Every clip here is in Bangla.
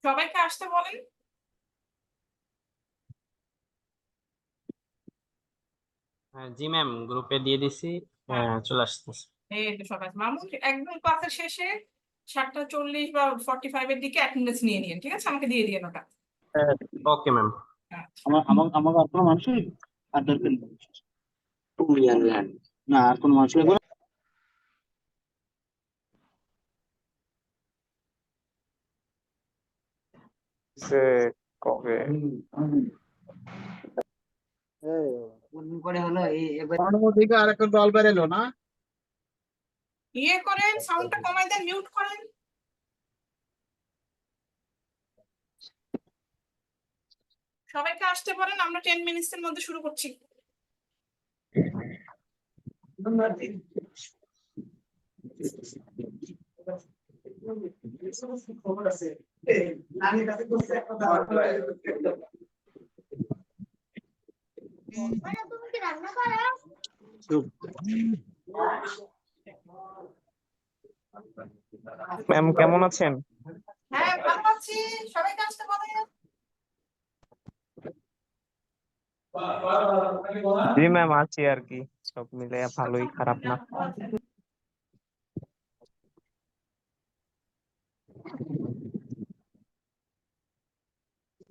সবাইকে আসতে বলেন। জি ম্যাম, গ্রুপে দিয়ে দিছি। চলে আসতেছে। এই তো সবাই মামুন একদম ক্লাসের শেষে 7:40 বা 45 এর দিকে অ্যাটেন্ডেন্স নিয়ে নিন, ঠিক আছে? আমাকে দিয়ে দিন ওটা। Okay ma'am. আচ্ছা। আমার আর কোনো মানুষই আর দরকার নেই। না আর কোনো মানুষ লাগবে না। সে কবে করে হলো এবার অনুমতিকে আর একটা দল বেরোলো না। ইয়ে করেন, সাউন্ডটা কমাই দেন, মিউট করেন। সবাইকে আসতে পারেন, আমরা 10 মিনিটসের মধ্যে শুরু করছি। তুমি কি রান্না করো? ম্যাম কেমন আছেন? হ্যাঁ, ভালো আছি। সবাইকে আসতে পারেন। জি ম্যাম, আছি আর কি, সব মিলে ভালোই, খারাপ না।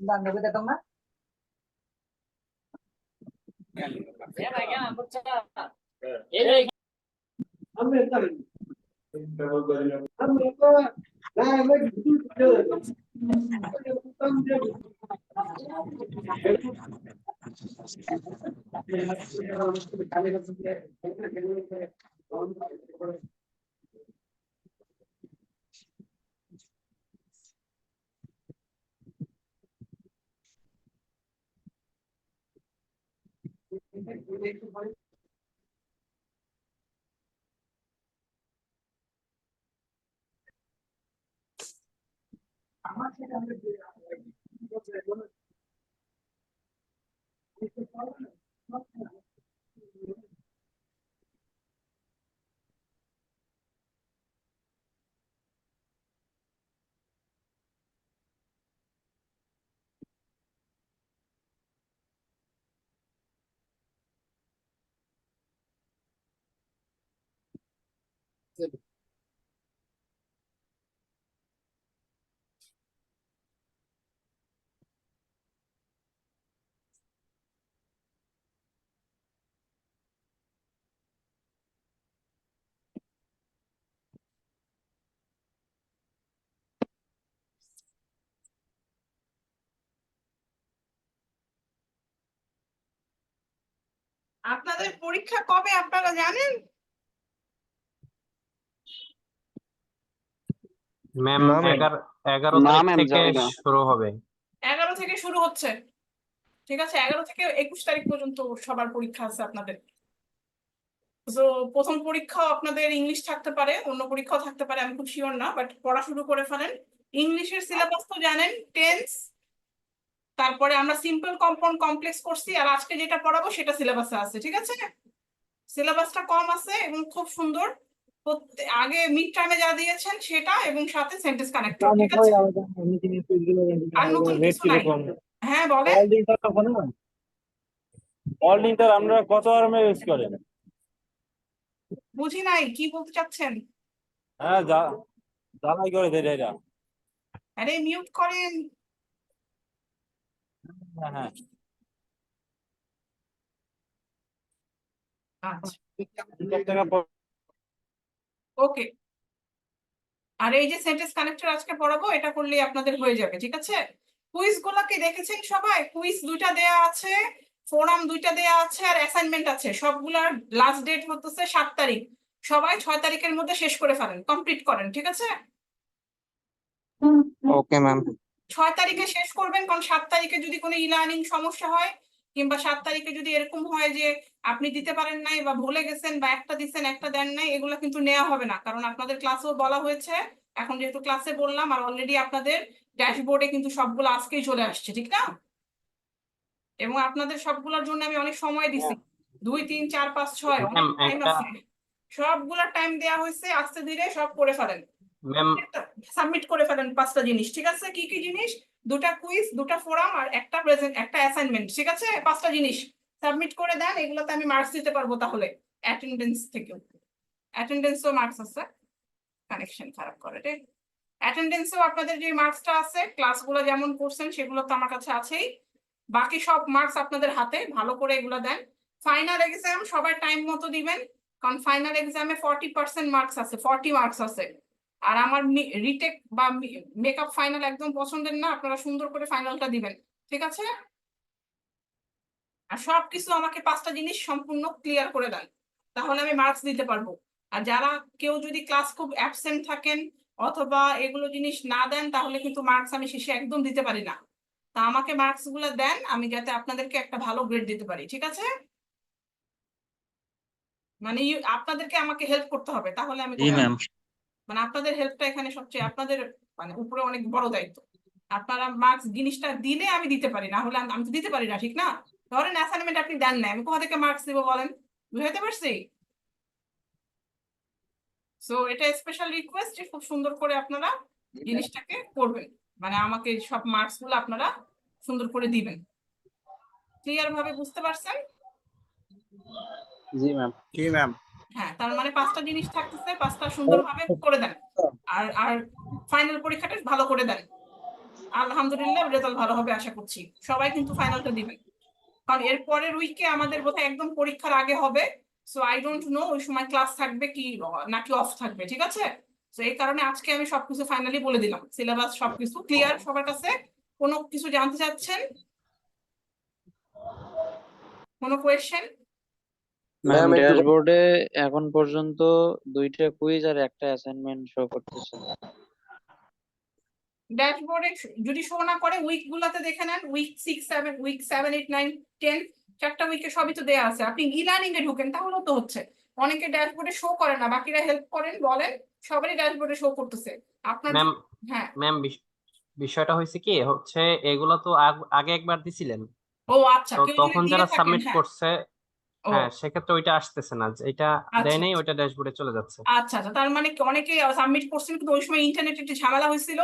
বান্ধবীটা তোমার আপনাদের পরীক্ষা কবে আপনারা জানেন? ম্যাম না ম্যাম। 11 না তারিখ ম্যাম, থেকে জানি না। শুরু হবে। 11 থেকে শুরু হচ্ছে, ঠিক আছে? 11 থেকে 21 তারিখ পর্যন্ত সবার পরীক্ষা আছে আপনাদের। তো প্রথম পরীক্ষাও আপনাদের ইংলিশ থাকতে পারে, অন্য পরীক্ষাও থাকতে পারে, আমি খুব শিওর না, বাট পড়া শুরু করে ফেলেন। ইংলিশের সিলেবাস তো জানেন, টেন্স, তারপরে আমরা সিম্পল, কম্পাউন্ড, কমপ্লেক্স করছি, আর আজকে যেটা পড়াবো সেটা সিলেবাসে আছে, ঠিক আছে? সিলেবাসটা কম আছে এবং খুব সুন্দর। আগে মিড টার্মে যা দিয়েছেন সেটা, এবং সাথে সেন্টেন্স কানেক্টর, ঠিক আছে? আর নতুন কিছু নাই। হ্যাঁ বলেন। অল আমরা কত আরামে ইউজ করেন? বুঝি নাই, কি বলতে চাচ্ছেন? হ্যাঁ, জ্বালাই করে দেয় এরা। আরে মিউট করেন। হ্যাঁ হ্যাঁ। আচ্ছা, ওকে। আর এই যে সেন্টেন্স কানেক্টর আজকে পড়াবো, এটা করলেই আপনাদের হয়ে যাবে, ঠিক আছে? কুইজ গুলাকে দেখেছেন সবাই? কুইজ 2টা দেয়া আছে, ফোরাম 2টা দেয়া আছে, আর অ্যাসাইনমেন্ট আছে। সবগুলার লাস্ট ডেট হচ্ছে 7 তারিখ। সবাই 6 তারিখের মধ্যে শেষ করে ফেলেন, কমপ্লিট করেন, ঠিক আছে? Okay ma'am. 6 তারিখে শেষ করবেন, কারণ 7 তারিখে যদি কোনো লার্নিং সমস্যা হয়, কিংবা 7 তারিখে যদি এরকম হয় যে আপনি দিতে পারেন নাই বা ভুলে গেছেন বা একটা দিচ্ছেন একটা দেন নাই, এগুলো কিন্তু নেওয়া হবে না। কারণ আপনাদের ক্লাসেও বলা হয়েছে, এখন যেহেতু ক্লাসে বললাম, আর অলরেডি আপনাদের ড্যাশবোর্ডে কিন্তু সবগুলো আজকেই চলে আসছে, ঠিক না? এবং আপনাদের সবগুলোর জন্য আমি অনেক সময় দিছি, 2 3 4 5 6 অনেক ম্যাম টাইম একটা আছে। সবগুলা টাইম দেয়া হয়েছে, আস্তে ধীরে সব করে ফেলেন। ম্যাম সাবমিট করে ফেলেন 5টা জিনিস, ঠিক আছে? কি কি জিনিস? 2টা কুইজ, 2টা ফোরাম আর একটা প্রেজেন্ট, একটা অ্যাসাইনমেন্ট, ঠিক আছে? 5টা জিনিস সাবমিট করে দেন, এগুলোতে আমি মার্কস দিতে পারবো। তাহলে অ্যাটেন্ডেন্স থেকেও, অ্যাটেন্ডেন্সও মার্কস আছে। কানেকশন খারাপ করে রে। অ্যাটেন্ডেন্সেও আপনাদের যে মার্কসটা আছে, ক্লাসগুলো যেমন করছেন সেগুলো তো আমার কাছে আছেই। বাকি সব মার্কস আপনাদের হাতে, ভালো করে এগুলো দেন। ফাইনাল এক্সাম সবাই টাইম মতো দিবেন, কারণ ফাইনাল এক্সামে 40% মার্কস আছে, 40 মার্কস আছে। আর আমার রিটেক বা মেকআপ ফাইনাল একদম পছন্দের না, আপনারা সুন্দর করে ফাইনালটা দিবেন, ঠিক আছে? আর সবকিছু আমাকে 5টা জিনিস সম্পূর্ণ ক্লিয়ার করে দেন, তাহলে আমি মার্কস দিতে পারবো। আর যারা কেউ যদি ক্লাস খুব অ্যাবসেন্ট থাকেন অথবা এগুলো জিনিস না দেন, তাহলে কিন্তু মার্কস আমি শেষে একদম দিতে পারি না। তা আমাকে মার্কস গুলো দেন, আমি যাতে আপনাদেরকে একটা ভালো গ্রেড দিতে পারি, ঠিক আছে? মানে আপনাদেরকে আমাকে হেল্প করতে হবে, তাহলে আমি করতে পারবো। মানে আপনাদের হেল্পটা এখানে সবচেয়ে, আপনাদের মানে উপরে অনেক বড় দায়িত্ব। আপনারা মার্কস জিনিসটা দিলে আমি দিতে পারি, না হলে আমি তো দিতে পারি না, ঠিক না? ধরেন অ্যাসাইনমেন্ট আপনি দেন না, আমি কোথা থেকে মার্কস দিব বলেন? বুঝাইতে পারছি? সো এটা স্পেশাল রিকোয়েস্ট যে খুব সুন্দর করে আপনারা জিনিসটাকে করবেন, মানে আমাকে সব মার্কস গুলো আপনারা সুন্দর করে দিবেন। ক্লিয়ার ভাবে বুঝতে পারছেন? জি ম্যাম। জি ম্যাম। হ্যাঁ, তার মানে 5টা জিনিস থাকতেছে, 5টা সুন্দরভাবে করে দেন। আর আর ফাইনাল পরীক্ষাটা ভালো করে দেন, আলহামদুলিল্লাহ রেজাল্ট ভালো হবে আশা করছি। সবাই কিন্তু ফাইনালটা দিবেন, কারণ এর পরের উইকে আমাদের বোধহয় একদম পরীক্ষার আগে হবে। সো আই ডোন্ট নো ওই সময় ক্লাস থাকবে কি নাকি অফ থাকবে, ঠিক আছে? তো এই কারণে আজকে আমি সবকিছু ফাইনালি বলে দিলাম, সিলেবাস সবকিছু ক্লিয়ার সবার কাছে। কোনো কিছু জানতে চাচ্ছেন? কোনো কোয়েশ্চেন? ম্যাম ড্যাশবোর্ডে এখন পর্যন্ত 2টা কুইজ আর একটা অ্যাসাইনমেন্ট শো করতেছে। ড্যাশবোর্ডে যদি শো না করে উইক গুলাতে দেখে নেন, উইক 6, 7, উইক 7, 8, 9, 10, 4টা উইকে সবই তো দেয়া আছে। আপনি ই-লার্নিং এ ঢুকেন, তাহলেও তো হচ্ছে। অনেকে ড্যাশবোর্ডে শো করে না, বাকিরা হেল্প করেন, বলেন সবারই ড্যাশবোর্ডে শো করতেছে আপনার। ম্যাম হ্যাঁ, ম্যাম বিষয়টা হয়েছে কি হচ্ছে, এগুলো তো আগে একবার দিছিলেন, ও আচ্ছা, তো কেউ যদি তখন দিয়ে যারা থাকেন, সাবমিট হ্যাঁ। করছে, ও হ্যাঁ সেক্ষেত্রে ওইটা আসতেছে না, এটা দেয় আচ্ছা নেই, ওইটা ড্যাশবোর্ডে চলে যাচ্ছে। আচ্ছা আচ্ছা, তার মানে অনেকে সাবমিট করছেন কিন্তু ওই সময় ইন্টারনেটে একটু ঝামেলা হয়েছিল,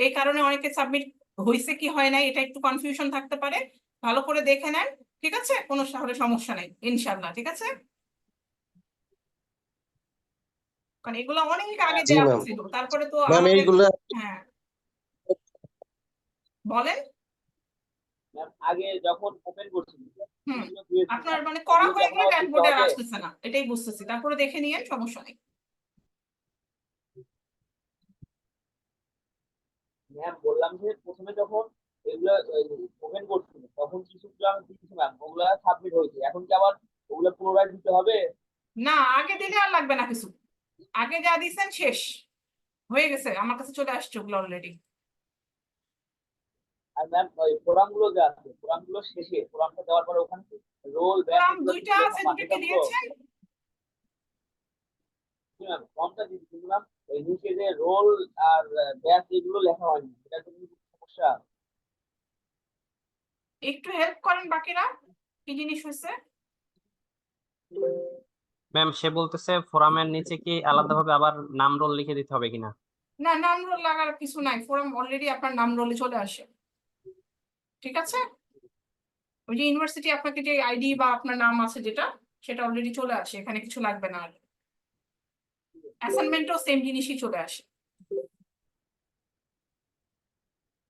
এই কারণে অনেকে সাবমিট হয়েছে কি হয় নাই এটা একটু কনফিউশন থাকতে পারে। ভালো করে দেখে নেন, ঠিক আছে? কোনো তাহলে সমস্যা নেই ইনশাল্লাহ, ঠিক আছে? কারণ এগুলো অনেক আগে জি দেওয়া ম্যাম। হয়েছিল, তারপরে তো ম্যাম আমাদের। এইগুলা হ্যাঁ বলেন। আগে যখন ওপেন করছিল হুম, এগুলো দিয়েছি, আপনার মানে করা এগুলো কি হয়ে এখন গেলে আবার দিতে ড্যাশবোর্ডে আর হবে? আসতেছে না, এটাই বুঝতেছি। তারপরে দেখে নিয়ে সমস্যা নেই। ম্যাম বললাম যে প্রথমে যখন এগুলো ওপেন করছিল তখন কিছুগুলো আমি দিয়েছিলাম, ওগুলো সাবমিট হয়েছে, এখন কি আবার ওগুলো পুনরায় দিতে হবে? না, আগে দিলে আর লাগবে না কিছু, আগে যা দিয়েছেন শেষ হয়ে গেছে, আমার কাছে চলে আসছে ওগুলো অলরেডি। আর ম্যাম ওই ফোরাম গুলো যে আছে, ফোরাম গুলো শেষে ফোরামটা দেওয়ার পরে ওখানে কি রোল ব্যাক ফর্ম এগুলো 2টা কিছু লেখা আছে, পান 2টা কি এটা পুরো? দিয়েছেন? ম্যাম ফর্মটা দিয়েছি কিন্তু ম্যাম ওই নিচে যে রোল আর ব্যাক এগুলো লেখা হয়নি, এটা তো কিন্তু সমস্যা। একটু হেল্প করেন বাকিরা, কি জিনিস হয়েছে? ম্যাম সে বলতেছে ফোরামের নিচে কি আলাদাভাবে আবার নাম রোল লিখে দিতে হবে কিনা? না, নাম রোল লাগার কিছু নাই, ফোরাম অলরেডি আপনার নাম রোলে চলে আসে, ঠিক আছে? ওই যে ইউনিভার্সিটি আপনাকে যে আইডি বা আপনার নাম আছে যেটা, সেটা অলরেডি চলে আসে, এখানে কিছু লাগবে না। আর অ্যাসাইনমেন্টও সেম জিনিসই চলে আসে।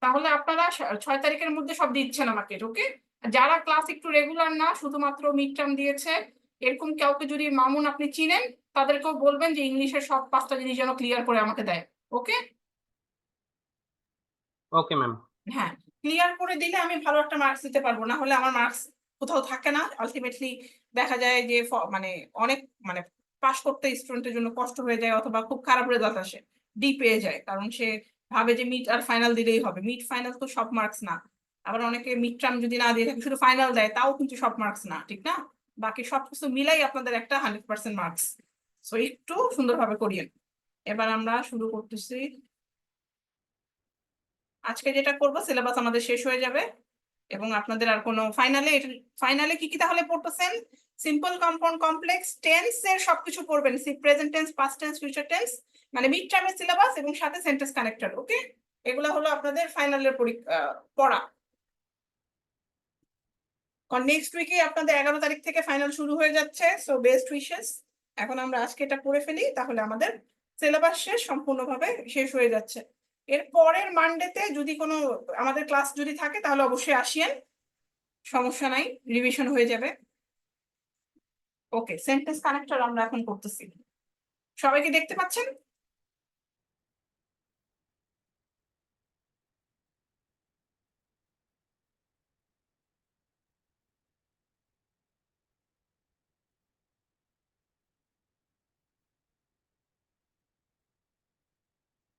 তাহলে আপনারা 6 তারিখের মধ্যে সব দিচ্ছেন আমাকে, ওকে? যারা ক্লাস একটু রেগুলার না, শুধুমাত্র মিড টার্ম দিয়েছে, এরকম কাউকে যদি মামুন আপনি চিনেন, তাদেরকেও বলবেন যে ইংলিশের সব 5টা জিনিস যেন ক্লিয়ার করে আমাকে দেয়, ওকে? Okay ma'am. হ্যাঁ, ক্লিয়ার করে দিলে আমি ভালো একটা মার্কস দিতে পারবো, না হলে আমার মার্কস কোথাও থাকে না। আলটিমেটলি দেখা যায় যে মানে অনেক মানে পাশ করতে স্টুডেন্টের জন্য কষ্ট হয়ে যায়, অথবা খুব খারাপ রেজাল্ট আসে, ডি পেয়ে যায়, কারণ সে ভাবে যে মিড আর ফাইনাল দিলেই হবে। মিড ফাইনাল তো সব মার্কস না, আবার অনেকে মিড টার্ম যদি না দিয়ে থাকে শুধু ফাইনাল দেয়, তাও কিন্তু সব মার্কস না, ঠিক না? বাকি সবকিছু মিলাই আপনাদের একটা 100% মার্কস। সো একটু সুন্দরভাবে করিয়েন। এবার আমরা শুরু করতেছি। আজকে যেটা করবো, সিলেবাস আমাদের শেষ হয়ে যাবে এবং আপনাদের আর কোনো ফাইনালে কি কি তাহলে পড়তেছেন? সিম্পল কম্পাউন্ড কমপ্লেক্স টেন্স এর সবকিছু পড়বেন, present tense, past tense, future tense, মানে মিড টার্মের সিলেবাস এবং সাথে সেন্টেন্স কানেক্টর। ওকে, এগুলো হলো আপনাদের ফাইনালের পড়া। নেক্সট উইকে আপনাদের 11 তারিখ থেকে ফাইনাল শুরু হয়ে যাচ্ছে, সো বেস্ট উইশেস। এখন আমরা আজকে এটা করে ফেলি, তাহলে আমাদের সিলেবাস শেষ, সম্পূর্ণভাবে শেষ হয়ে যাচ্ছে। এর পরের মানডেতে যদি কোনো আমাদের ক্লাস যদি থাকে তাহলে অবশ্যই আসিয়েন, সমস্যা নাই, রিভিশন হয়ে যাবে। ওকে, সেন্টেন্স কানেক্টর আমরা এখন করতেছি। সবাই কি দেখতে পাচ্ছেন?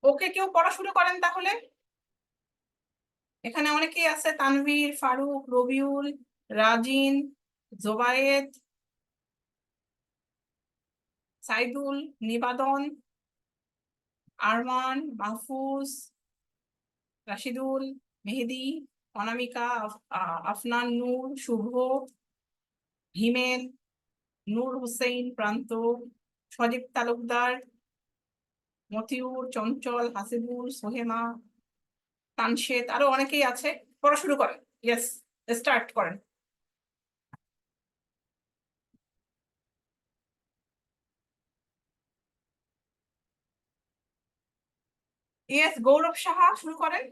ওকে, কেউ পড়া শুরু করেন তাহলে। এখানে অনেকেই আছে, তানভীর, ফারুক, রবিউল, রাজিন, জোবায়েদ, সাইদুল, নিবাদন, আরমান, মাহফুজ, রাশিদুল, মেহেদি, অনামিকা, আফনান, নূর, শুভ, হিমেল, নূর হোসেন, প্রান্ত, সজীব তালুকদার, মতিউর, চঞ্চল, হাসিবুল, সোহেমা, তানশেদ, আরো অনেকেই আছে। পড়া শুরু করেন। ইয়েস, স্টার্ট করেন। ইয়েস, গৌরব সাহা শুরু করেন।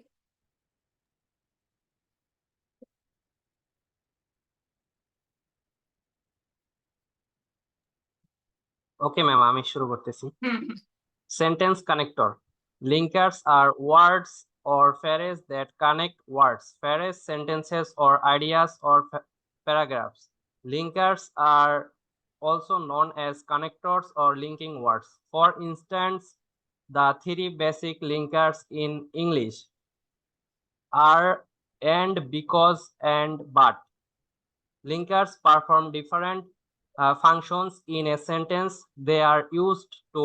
ওকে ম্যাম, আমি শুরু করতেছি। হুম। Sentence connector. Linkers are words or phrases that connect words, phrases, sentences, or ideas or paragraphs. Linkers are also known as connectors or linking words. For instance, the three basic linkers in English are and, because, and, but. Linkers perform different functions in a sentence. They are used to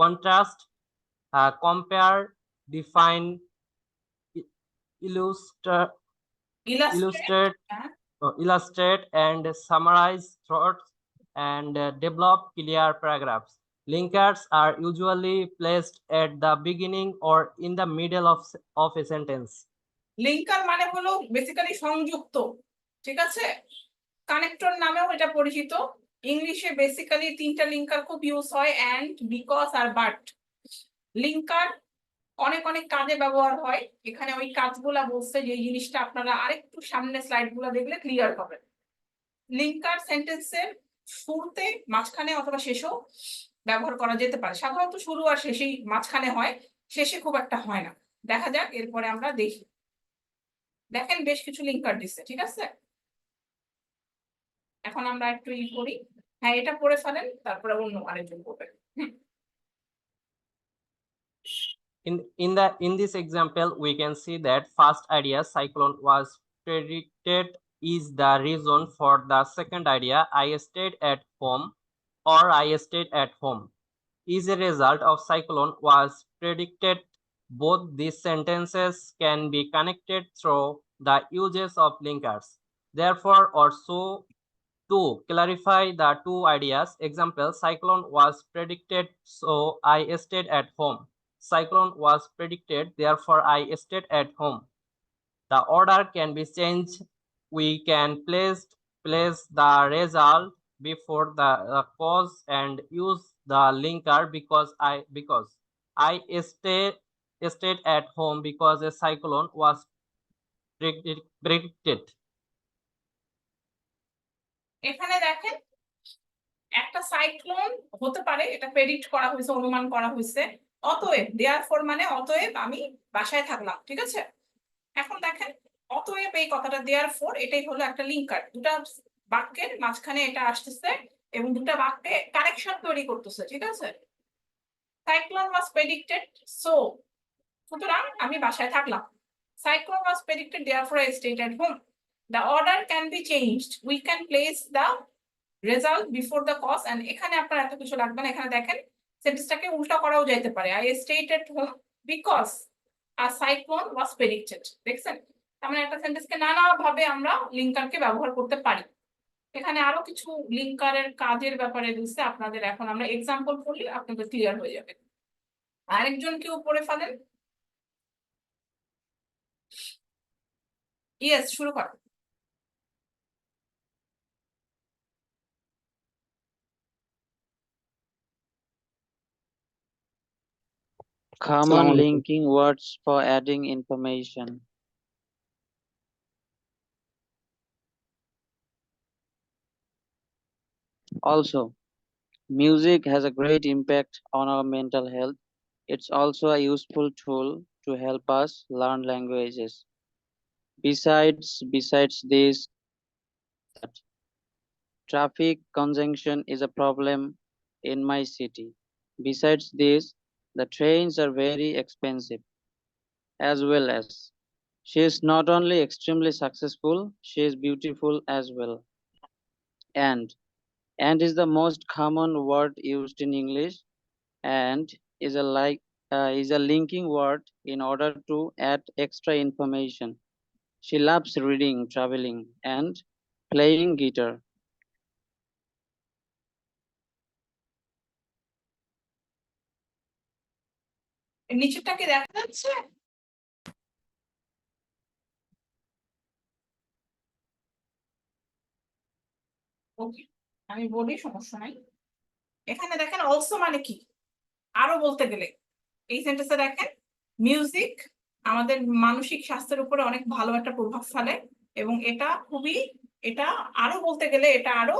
contrast, compare, define, illustrate, illustrate. illustrate and summarize thoughts, and develop clear paragraphs. Linkers are usually placed at the beginning or in the middle of a sentence. Linker মানে হলো বেসিক্যালি সংযুক্ত, ঠিক আছে? কানেক্টর নামেও এটা পরিচিত। ইংলিশে বেসিক্যালি তিনটা লিঙ্কার খুব ইউজ হয়, এন্ড, বিকজ আর বাট। লিঙ্কার অনেক অনেক কাজে ব্যবহার হয়। এখানে ওই কাজগুলা বলছে, যে জিনিসটা আপনারা আরেকটু সামনে স্লাইড গুলা দেখলে ক্লিয়ার হবে। লিঙ্কার সেন্টেন্সের শুরুতে, মাঝখানে অথবা শেষেও ব্যবহার করা যেতে পারে। সাধারণত শুরু আর শেষেই, মাঝখানে হয়, শেষে খুব একটা হয় না। দেখা যাক, এরপরে আমরা দেখি। দেখেন বেশ কিছু লিঙ্কার দিচ্ছে, ঠিক আছে? এখন আমরা একটু করি। হ্যাঁ, এটা পড়ে ফেলেন, তারপরে অন্য আরেকজন করবেন। In this example, we can see that first idea, cyclone, was predicted is the reason for the second idea, I stayed at home or I stayed at home, is a result of cyclone was predicted. Both these sentences can be connected through the uses of linkers. Therefore, also to clarify the two ideas, example, cyclone was predicted, so I stayed at home. Cyclone was predicted, therefore I stayed at home. The order can be changed. We can place the result before the cause and use the linker, because I stayed at home because a cyclone was predicted. এখানে দেখেন, একটা সাইক্লোন হতে পারে, এটা প্রেডিক্ট করা হয়েছে, অনুমান করা হয়েছে। অতএব, দেয়ারফর মানে অতএব আমি বাসায় থাকলাম, ঠিক আছে? এখন দেখেন, অতএব এই কথাটা দেয়ারফর, এটাই হলো একটা লিঙ্কার। দুটা বাক্যের মাঝখানে এটা আসতেছে এবং দুটা বাক্যে কানেকশন তৈরি করতেছে, ঠিক আছে? সাইক্লোন ওয়াজ প্রেডিক্টেড, সো, সুতরাং আমি বাসায় থাকলাম। Cyclone was predicted, therefore I stayed at home. The order can be changed. We can place the result before the cause, and এখানে আপনার এত কিছু লাগবে না। এখানে দেখেন, সেন্টেন্সটাকে উল্টা করাও যেতে পারে, I stayed at home because a cyclone was predicted। দেখছেন, তার মানে একটা সেন্টেন্সকে নানা ভাবে আমরা লিঙ্কারকে ব্যবহার করতে পারি। এখানে আরো কিছু লিঙ্কারের কাজের ব্যাপারে দিচ্ছে আপনাদের, এখন আমরা এক্সাম্পল করলে আপনাদের ক্লিয়ার হয়ে যাবে। আরেকজন কেউ পড়ে ফেলেন। ইয়েস, শুরু কর। Common Assalamu alaikum. linking words for adding information. Also, music has a great impact on our mental health. It's also a useful tool to help us learn languages. Besides this, traffic congestion is a problem in my city. Besides this, the trains are very expensive as well as. She is not only extremely successful, she is beautiful as well. And is the most common word used in English, and is a linking word in order to add extra information. She loves reading, traveling, and playing guitar. এর নিচেরটা কি দেখা যাচ্ছে? ওকে, আমি বলি, সমস্যা নাই। এখানে দেখেন অলসো মানে কি, আরো বলতে গেলে এই সেন্টেন্সে দেখেন মিউজিক আমাদের মানসিক স্বাস্থ্যের উপরে অনেক ভালো একটা প্রভাব ফেলে, এবং এটা আরো বলতে গেলে এটা আরো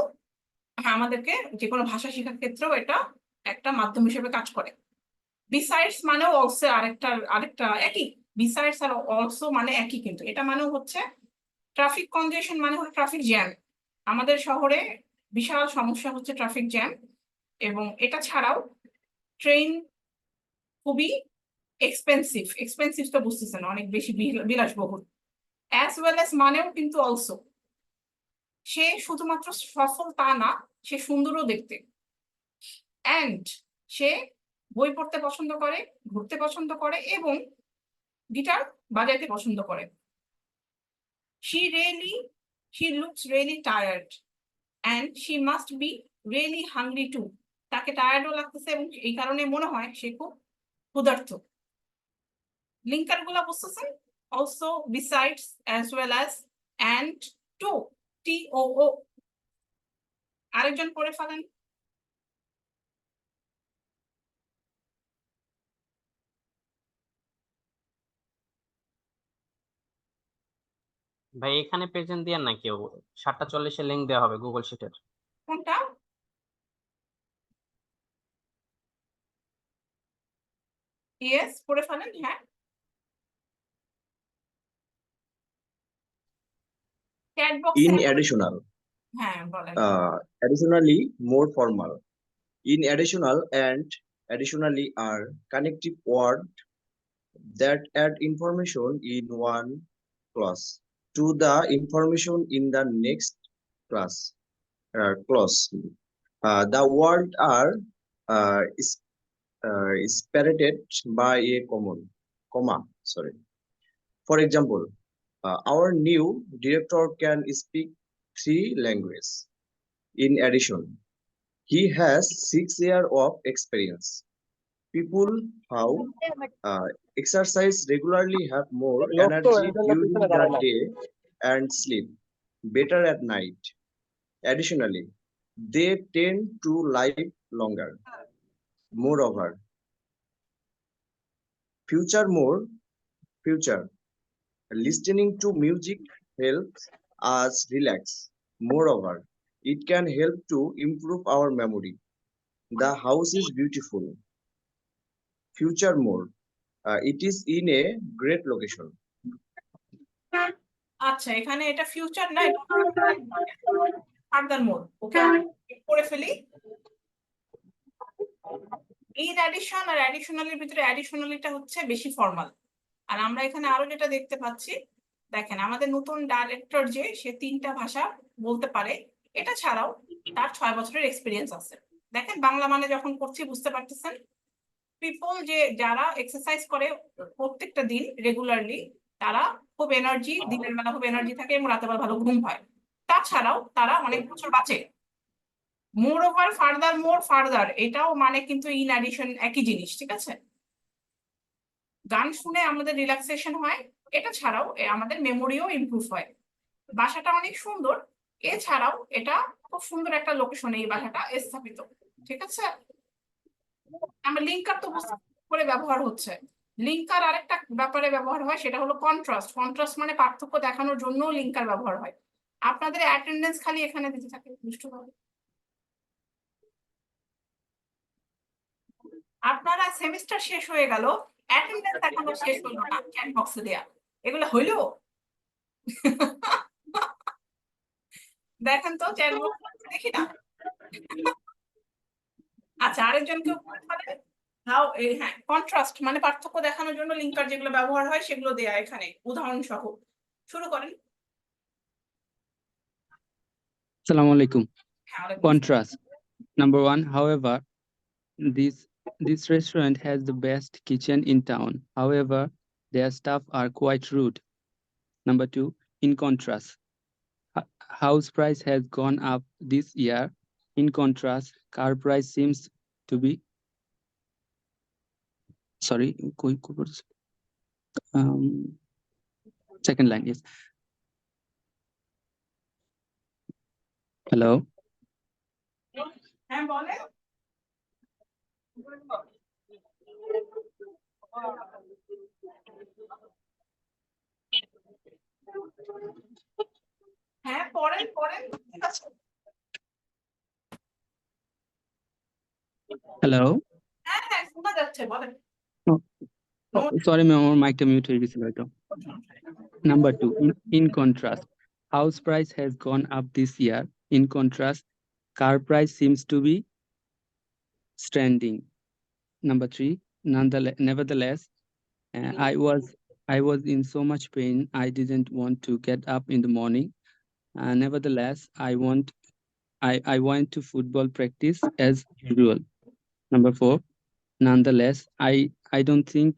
আমাদেরকে যে কোনো ভাষা শেখার ক্ষেত্রেও এটা একটা মাধ্যম হিসেবে কাজ করে। বিসাইডস মানেও অলসো আরেকটা একই, বিসাইডস আর অলসো মানে একই, কিন্তু এটা মানেও হচ্ছে ট্রাফিক কনজেশন মানে হলো ট্রাফিক জ্যাম। আমাদের শহরে বিশাল সমস্যা হচ্ছে ট্রাফিক জ্যাম, এবং এটা ছাড়াও ট্রেন খুবই এক্সপেন্সিভ তো বুঝতেছেন, অনেক বেশি বিলাসবহুল। অ্যাজ ওয়েল অ্যাজ মানেও কিন্তু অলসো, সে শুধুমাত্র সফল তা না, সে সুন্দরও দেখতে। অ্যান্ড সে বই পড়তে পছন্দ করে, ঘুরতে পছন্দ করে, এবং গিটার বাজাইতে পছন্দ করে। she looks really tired and she must be really hungry too. তাকে টায়ার্ডও লাগতেছে এবং এই কারণে মনে হয় সে খুব ক্ষুধার্ত। লিঙ্কার গুলা বুঝতেছেন? Also, besides, as well as, and, to, TOO। আরেকজন পড়ে ফেলেন। ভাই এখানে প্রেজেন্ট দিয়ে না কেউ, 7:40 লিংক দেওয়া হবে গুগল শিটের। কোনটা? ইয়েস, পড়ে ফেলেন। হ্যাঁ, চ্যাট বক্সে। In additional, হ্যাঁ, বলেন। additionally, more formal. In additional and additionally are connective words that add information in one clause to the information in the next clause. The words are separated by a comma. Sorry. For example, our new director can speak 3 languages. In addition, he has 6 years of experience. People who exercise regularly have more energy during the day and sleep better at night. Additionally, they tend to live longer. Moreover, future listening to music helps us relax. Moreover, it can help to improve our memory. The house is beautiful. Future more. It is in a great location. আচ্ছা, এখানে এটা ফিউচার না, ফার্দার মোর। ওকে, পড়ে ফেলি। ইন অ্যাডিশন আর অ্যাডিশনালের ভিতরে অ্যাডিশনালিটা হচ্ছে বেশি ফর্মাল। আর আমরা এখানে আরো যেটা দেখতে পাচ্ছি, দেখেন আমাদের নতুন ডাইরেক্টর যে সে 3টা ভাষা বলতে পারে, এটা ছাড়াও তার 6 বছরের এক্সপিরিয়েন্স আছে। দেখেন বাংলা মানে যখন করছি বুঝতে পারতেছেন। পিপল যারা এক্সারসাইজ করে প্রত্যেকটা দিন রেগুলারলি, তারা খুব এনার্জি, দিনের বেলা খুব এনার্জি থাকে এবং রাতের বেলা ভালো ঘুম হয়। তাছাড়াও তারা অনেক বছর বাঁচে। মোর ওভার ফার্দার এটাও মানে কিন্তু ইন অ্যাডিশন একই জিনিস, ঠিক আছে? গান শুনে আমাদের রিল্যাক্সেশন হয়, এটা ছাড়াও আমাদের মেমোরিও ইমপ্রুভ হয়। বাসাটা অনেক সুন্দর, এছাড়াও এটা খুব সুন্দর একটা লোকেশনে এই বাসাটা স্থাপিত, ঠিক আছে? আমরা লিঙ্কার তো বুঝতে করে ব্যবহার হচ্ছে। লিঙ্কার আরেকটা ব্যাপারে ব্যবহার হয়, সেটা হলো কন্ট্রাস্ট। কন্ট্রাস্ট মানে পার্থক্য দেখানোর জন্য লিঙ্কার ব্যবহার হয়। আপনাদের অ্যাটেন্ডেন্স খালি এখানে দিতে থাকে দুষ্টভাবে। আপনারা সেমিস্টার শেষ হয়ে গেল, অ্যাটেন্ডেন্স এখনো শেষ হলো না চ্যাট বক্সে দেয়া, এগুলো হইলো? দেখেন তো চ্যাট বক্স দেখি না। আচ্ছা, আরেকজন কেউ বলতে পারে? হ্যাঁ, কন্ট্রাস্ট মানে পার্থক্য দেখানোর জন্য লিঙ্কার যেগুলো ব্যবহার হয় সেগুলো দেয়া এখানে উদাহরণ সহ। শুরু করেন। Assalamu alaikum. হ্যাঁ, ওয়ালাইকুম আসসালাম। Contrast. Number one, however, this restaurant has the best kitchen in town. However, their staff are quite rude. Number two, in contrast, house price has gone up this year. In contrast, car price seems to be sorry. Second line is hello. হ্যাঁ বলে। হ্যাঁ পড়েন পড়েন, ঠিক আছে। Hello. হ্যাঁ হ্যাঁ শোনা যাচ্ছে, বলেন। Oh, sorry, ma'am, আমার mic টা mute হয়ে গেছিল হয়তো। Number two, in contrast, house price has gone up this year. In contrast, car price seems to be standing. Number three, nevertheless, I was in so much pain. I didn't want to get up in the morning. Nevertheless, I went to football practice as usual. Number four, nonetheless, I don't think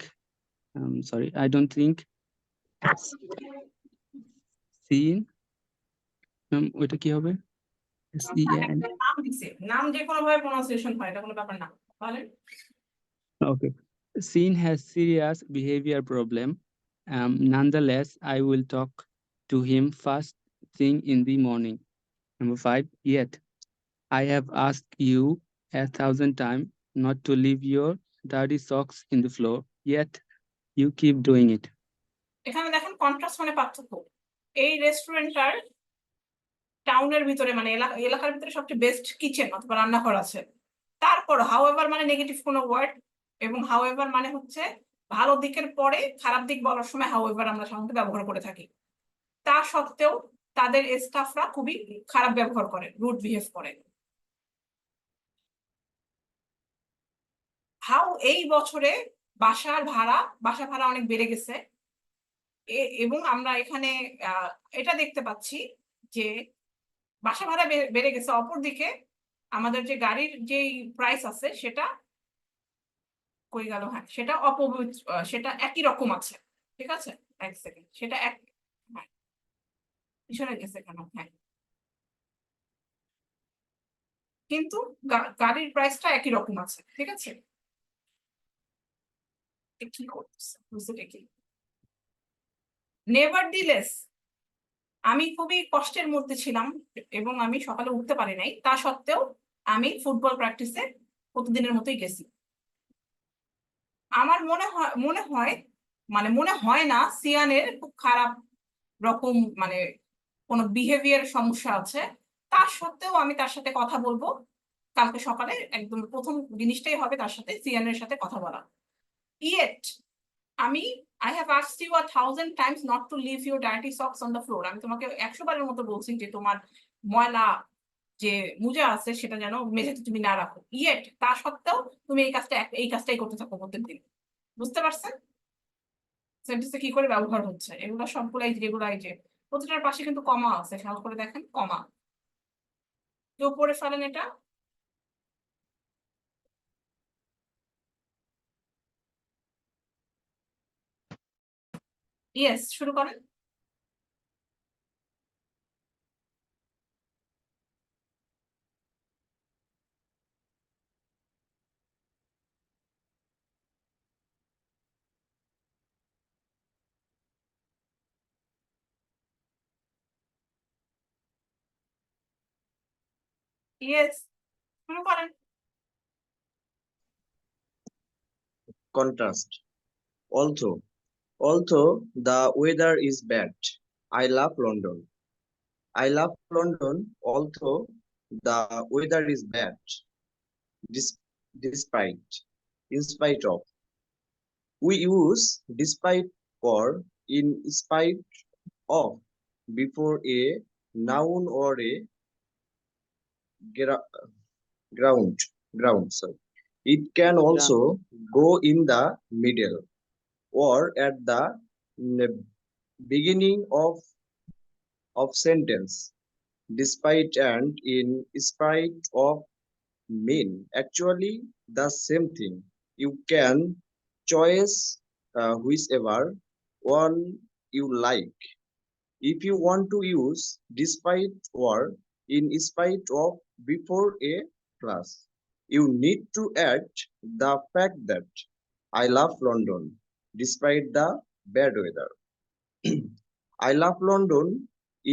I don't think seen ওইটা কি হবে? SEN. নাম দিছে, নাম যে কোনো ভাবে প্রনাউন্সিয়েশন হয়, এটা কোনো ব্যাপার না, বলেন। Okay. Seen has serious behavior problem. Nonetheless, I will talk to him first thing in the morning. Number five, yet I have asked you 1,000 times not to leave your dirty socks in the floor, yet you keep doing it. এখানে দেখেন কন্ট্রাস্ট মানে পার্থক্য। এই রেস্টুরেন্টটার টাউনের ভিতরে মানে এলাকার ভিতরে সবচেয়ে বেস্ট কিচেন অথবা রান্নাঘর আছে। তারপর হাউএভার মানে নেগেটিভ কোনো ওয়ার্ড, এবং হাউএভার মানে হচ্ছে ভালো দিকের পরে খারাপ দিক বলার সময় হাউএভার আমরা সাধারণত ব্যবহার করে থাকি। তা সত্ত্বেও তাদের স্টাফরা খুবই খারাপ ব্যবহার করে, রুড বিহেভ করে। এই বছরে বাসা ভাড়া অনেক বেড়ে গেছে, এবং আমরা এখানে এটা দেখতে পাচ্ছি যে বাসা ভাড়া বেড়ে গেছে, অপরদিকে আমাদের যে গাড়ির যে প্রাইস আছে সেটা কই গেল, হ্যাঁ সেটা একই রকম আছে, ঠিক আছে। এক সেকেন্ড, সেটা হ্যাঁ পিছনে গেছে কেন, হ্যাঁ কিন্তু গাড়ির প্রাইসটা একই রকম আছে, ঠিক আছে। কি করতেছে বুঝতে কি, নেভারদিলেস আমি খুবই কষ্টের মধ্যে ছিলাম এবং আমি সকালে উঠতে পারি নাই, তা সত্ত্বেও আমি ফুটবল প্র্যাকটিসে প্রতিদিনের মতোই গেছি। আমার মনে হয় না সিয়ানের খুব খারাপ রকম মানে কোনো বিহেভিয়ার সমস্যা আছে। তা সত্ত্বেও আমি তার সাথে কথা বলবো কালকে সকালে, একদম প্রথম জিনিসটাই হবে তার সাথে সিয়ানের সাথে কথা বলা। Yet I have asked you 1,000 times not to leave your dirty socks on the floor. আমি তোমাকে 100 বারের মতো বলছি যে তোমার ময়লা যে মোজা আছে সেটা যেন মেঝেতে তুমি না রাখো। ইয়েট তা সত্ত্বেও তুমি এই কাজটাই করতে থাকো প্রত্যেকদিন। বুঝতে পারছেন সেন্টেন্সে কি করে ব্যবহার হচ্ছে? এগুলো সবগুলাই যেগুলাই যে প্রতিটার পাশে কিন্তু কমা আছে, খেয়াল করে দেখেন কমা। কেউ পড়ে ফেলেন এটা। ইয়েস, শুরু করেন। ইয়েস, শুরু করেন। Contrast. Although the weather is bad, I love London. I love London although the weather is bad. Despite, in spite of. We use despite or in spite of before a noun or a gra- ground. Sorry. It can also go in the middle or at the beginning of sentence. Despite and in spite of mean actually the same thing. You can choose whichever one you like. If you want to use despite or in spite of before a class, you need to add the fact that I love London despite the bad weather. I love London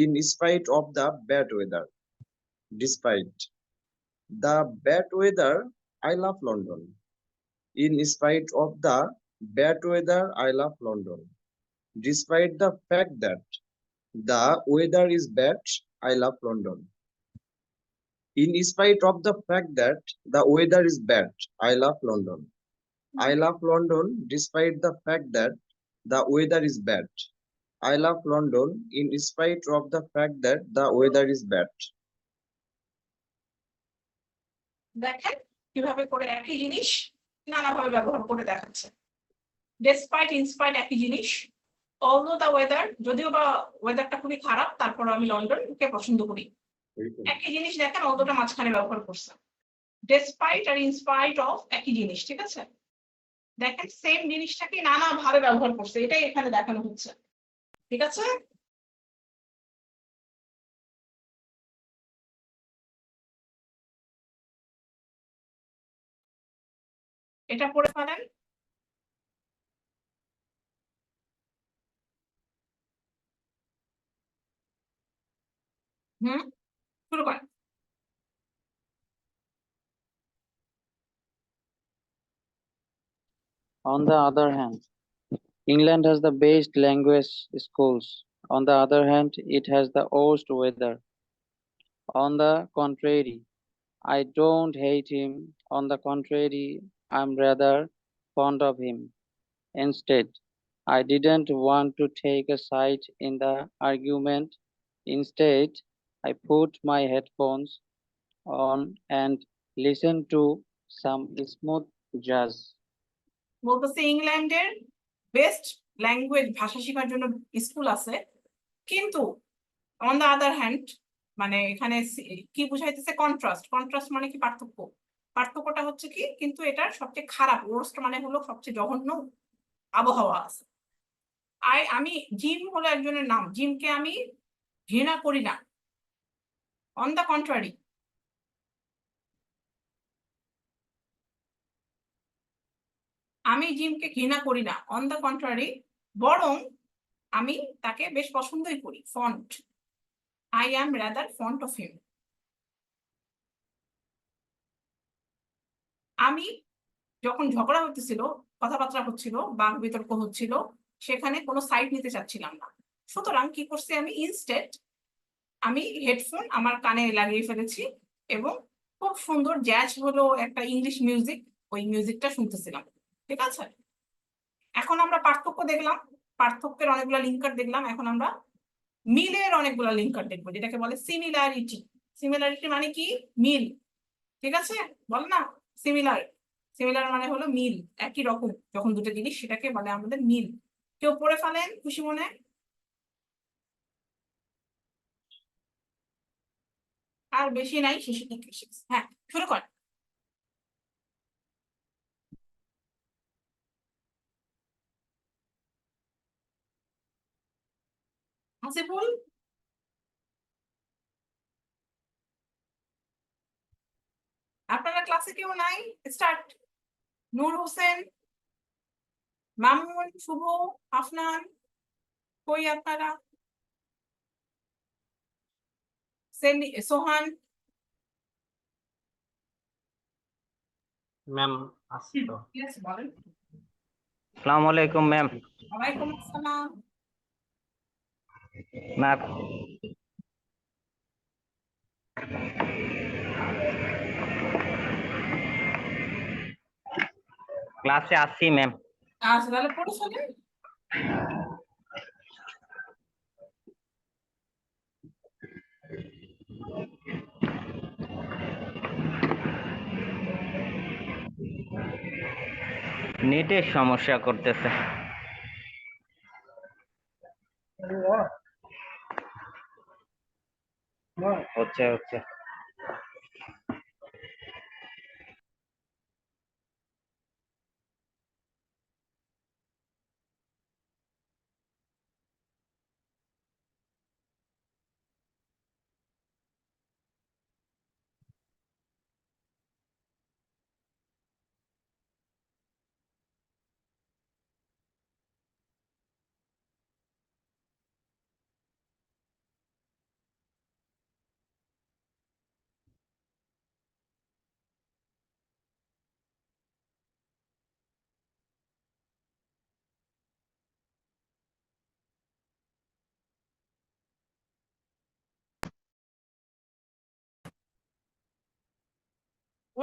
in spite of the bad weather. Despite the bad weather, I love London. In spite of the bad weather, I love London. Despite the fact that the weather is bad, I love London. In spite of the fact that the weather is bad, I love London. I love London despite the fact that the weather is bad. I love London in spite of the fact that the weather is bad. দেখেন কিভাবে করে একই জিনিস নানাভাবে ব্যবহার করে দেখাচ্ছে। ডেসপাইট ইনস্পাইট একই জিনিস। অলদো দ্য ওয়েদার, যদিও বা ওয়েদারটা খুবই খারাপ, তারপর আমি লন্ডনকে পছন্দ করি। একই জিনিস দেখেন, অলদোটা মাঝখানে ব্যবহার করছে। ডেসপাইট আর ইনস্পাইট অফ একই জিনিস, ঠিক আছে? দেখেন সেম জিনিসটাকে নানাভাবে ব্যবহার করছে, এটাই এখানে দেখানো হচ্ছে, ঠিক আছে? এটা পড়ে ফেলেন। শুরু করেন। On the other hand, England has the best language schools. On the other hand, it has the worst weather. On the contrary, I don't hate him. On the contrary, I'm rather fond of him. Instead, I didn't want to take a side in the argument. Instead, I put my headphones on and listened to some smooth jazz. বলতেছে ইংল্যান্ডের বেস্ট ল্যাঙ্গুয়েজ, ভাষা শেখার জন্য স্কুল আছে, কিন্তু অন দ্য আদার হ্যান্ড, মানে এখানে কি বুঝাইতেছে? কন্ট্রাস্ট। কন্ট্রাস্ট মানে কি? পার্থক্য। পার্থক্যটা হচ্ছে কি, কিন্তু এটার সবচেয়ে খারাপ, ওর্স্ট মানে হলো সবচেয়ে জঘন্য আবহাওয়া আছে। আমি জিম হলো একজনের নাম, জিমকে আমি ঘৃণা করি না। অন দ্য কন্ট্রারি, আমি জিমকে ঘৃণা করি না। অন দ্য কন্ট্রারি, বরং আমি তাকে বেশ পছন্দই করি। Font, I am rather font of him. আমি যখন ঝগড়া হতেছিল, কথাবার্তা হচ্ছিল, বাক বিতর্ক হচ্ছিল, সেখানে কোনো সাইড নিতে চাচ্ছিলাম না। সুতরাং কি করছি আমি? ইনস্টেড আমি হেডফোন আমার কানে লাগিয়ে ফেলেছি এবং খুব সুন্দর জ্যাজ হলো একটা ইংলিশ মিউজিক, ওই মিউজিকটা শুনতেছিলাম, ঠিক আছে? এখন আমরা পার্থক্য দেখলাম, পার্থক্যের অনেকগুলো লিঙ্কার দেখলাম। এখন আমরা মিলের অনেকগুলো লিঙ্কার দেখবো, যেটাকে বলে সিমিলারিটি। সিমিলারিটি মানে কি? মিল, ঠিক আছে? বল না সিমিলার। সিমিলার মানে হলো মিল, একই রকম যখন দুটো জিনিস, সেটাকে বলে আমাদের মিল। কেউ পড়ে ফেলেন খুশি মনে। আর বেশি নাই, শিশু। হ্যাঁ, শুরু কর। হাসিবুল, আপনারা ক্লাসে কেউ নাই? স্টার্ট। নূর হোসেন, মামুন, শুভ, আফনান, কই আপনারা? সোহান, ম্যাম আসছে তো। ইয়েস, বলেন। আসসালামু আলাইকুম ম্যাম। ওয়ালাইকুম আসসালাম। ম্যাম ক্লাসে আসছি ম্যাম। আচ্ছা, তাহলে পড়ে ফেলেন। নেটের সমস্যা করতেছে। হচ্ছে হচ্ছে।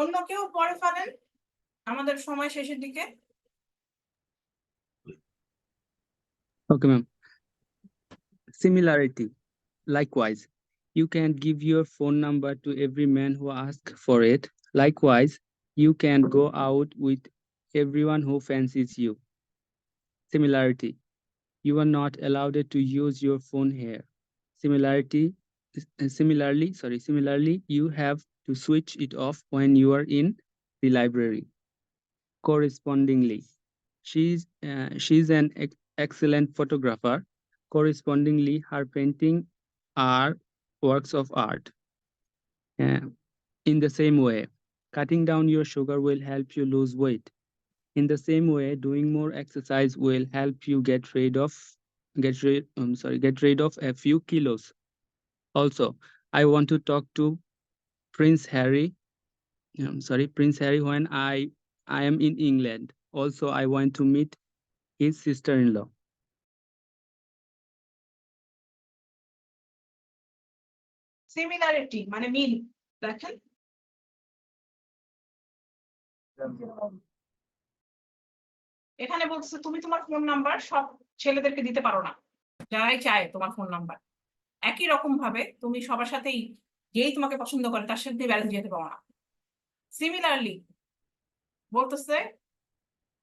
অন্য কেউ পড়ে ফেলেন, আমাদের সময় শেষের দিকে। Okay, ma'am. Similarity. Likewise, you can give your phone number to every man who asks for it. Likewise, you can go out with everyone who fancies you. Similarity. You are not allowed to use your phone here. Similarly, you have to switch it off when you are in the library. Correspondingly, she's an excellent photographer. Correspondingly, her painting are works of art. In the same way, cutting down your sugar will help you lose weight. In the same way, doing more exercise will help you get rid of a few kilos. Also, I want to talk to Prince Harry. Prince Harry when I am in England. Also, I want to meet his sister-in-law. Similarity মানে মিল। দেখেন, এখানে বলছে তুমি তোমার ফোন নাম্বার সব ছেলেদেরকে দিতে পারো না, যারাই চায় তোমার ফোন নাম্বার। একই রকম ভাবে তুমি সবার সাথেই, যেই তোমাকে পছন্দ করে তার সাথে ব্যালেন্স যেতে পারো না। সিমিলারলি বলতেছে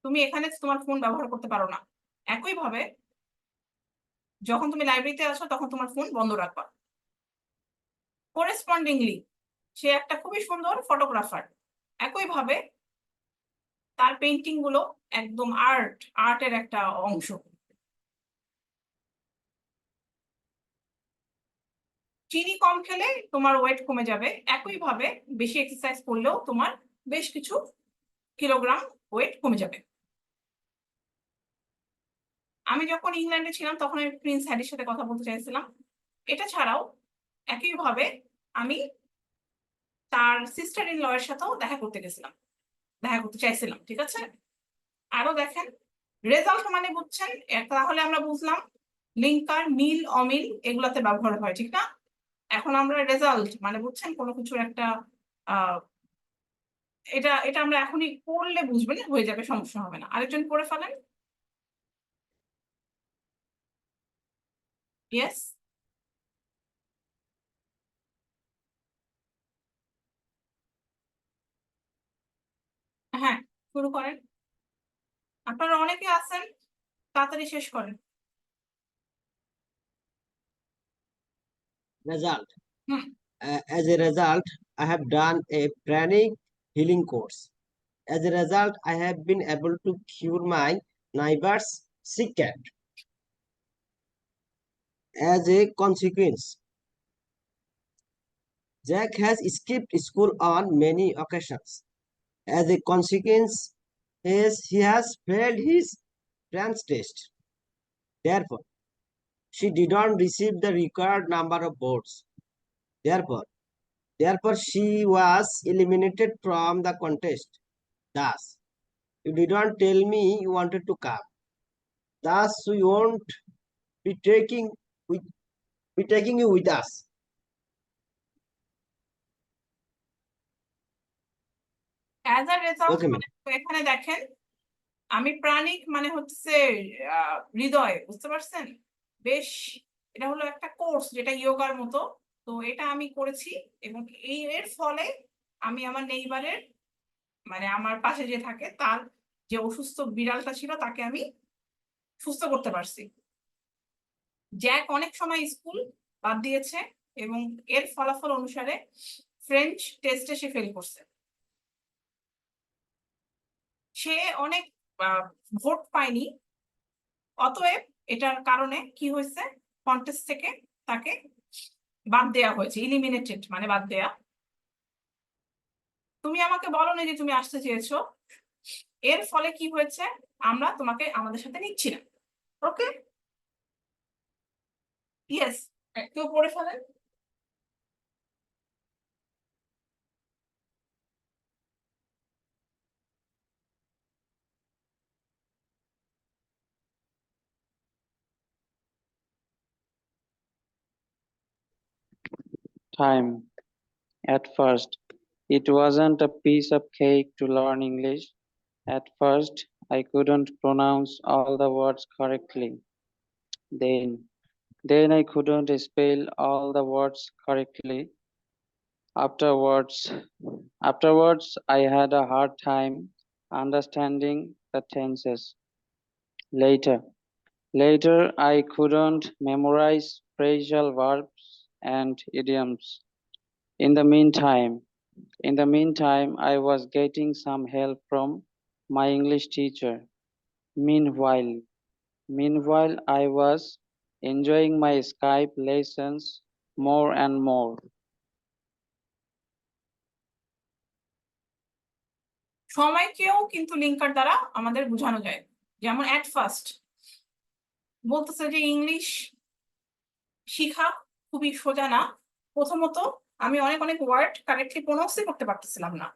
তুমি এখানে তোমার ফোন ব্যবহার করতে পারো না, একই ভাবে যখন তুমি লাইব্রেরিতে আসো তখন তোমার ফোন বন্ধ রাখবা। করেসপন্ডিংলি, সে একটা খুবই সুন্দর ফটোগ্রাফার, একই ভাবে তার পেইন্টিং গুলো একদম আর্টের একটা অংশ। চিনি কম খেলে তোমার ওয়েট কমে যাবে, একই ভাবে বেশি এক্সারসাইজ করলেও তোমার বেশ কিছু কিলোগ্রাম ওয়েট কমে যাবে। আমি যখন ইংল্যান্ডে ছিলাম তখন আমি প্রিন্স হ্যারির সাথে কথা বলতে চাইছিলাম। এটা ছাড়াও একই ভাবে আমি তার সিস্টার ইন ল এর সাথেও দেখা করতে চাইছিলাম, ঠিক আছে। আরো দেখেন, রেজাল্ট মানে বুঝছেন, তাহলে আমরা বুঝলাম লিঙ্কার, মিল, অমিল এগুলাতে ব্যবহার হয়, ঠিক না। এখন আমরা রেজাল্ট মানে বুঝছেন কোনো কিছুর একটা এটা এটা আমরা এখনই পড়লে বুঝবেন, হয়ে যাবে, সমস্যা হবে না। আরেকজন পড়ে ফেলেন। ইয়েস, হ্যাঁ, শুরু করেন। আপনারা অনেকে আছেন, তাড়াতাড়ি শেষ করেন। Result. Hmm. As a result, I have done a pranic healing course. As a result, I have been able to cure my neighbor's sick cat. As a consequence, Jack has skipped school on many occasions. As a consequence, he has failed his French test. Therefore, she did not receive the required number of votes. Therefore, she was eliminated from the contest. Thus, you did not tell me you wanted to come. Thus, we won't be taking you with us. As a result Okay, ma'am. মানে এখানে দেখেন আমি প্রাণিক মানে হচ্ছে হৃদয়, বুঝতে পারছেন? বেশ, এটা হলো একটা কোর্স যেটা ইয়োগার মতো। তো এটা আমি করেছি এবং এর ফলে আমি আমার নেইবারের মানে আমার পাশে যে থাকে তার যে অসুস্থ বিড়ালটা ছিল তাকে আমি সুস্থ করতে পারছি। জ্যাক অনেক সময় স্কুল বাদ দিয়েছে এবং এর ফলাফল অনুসারে ফ্রেঞ্চ টেস্টে সে ফেল করছে। সে অনেক ভোট পায়নি, অতএব এটার কারণে কি হয়েছে, কন্টেস্ট থেকে তাকে বাদ দেয়া হয়েছে, ইলিমিনেটেড মানে বাদ দেয়া। তুমি আমাকে বলো না যে তুমি আসতে চেয়েছো, এর ফলে কি হয়েছে, আমরা তোমাকে আমাদের সাথে নিচ্ছি না। ওকে, ইয়েস, কেউ পড়ে ফেলেন। Time. At first, it wasn't a piece of cake to learn English. At first, I couldn't pronounce all the words correctly. Then I couldn't spell all the words correctly. Afterwards, I had a hard time understanding the tenses. Later, I couldn't memorize phrasal verbs and idioms. In the meantime, I was getting some help from my English teacher. Meanwhile, I was enjoying my Skype lessons more and more. সময়কেও কিন্তু লিঙ্কার দ্বারা আমাদের বোঝানো যায়। যেমন অ্যাট ফার্স্ট বলতেছে যে ইংলিশ শিখা খুবই সোজা না। প্রথমত আমি অনেক ওয়ার্ড কারেক্টলি প্রোনাউন্সই করতে পারতেছিলাম না।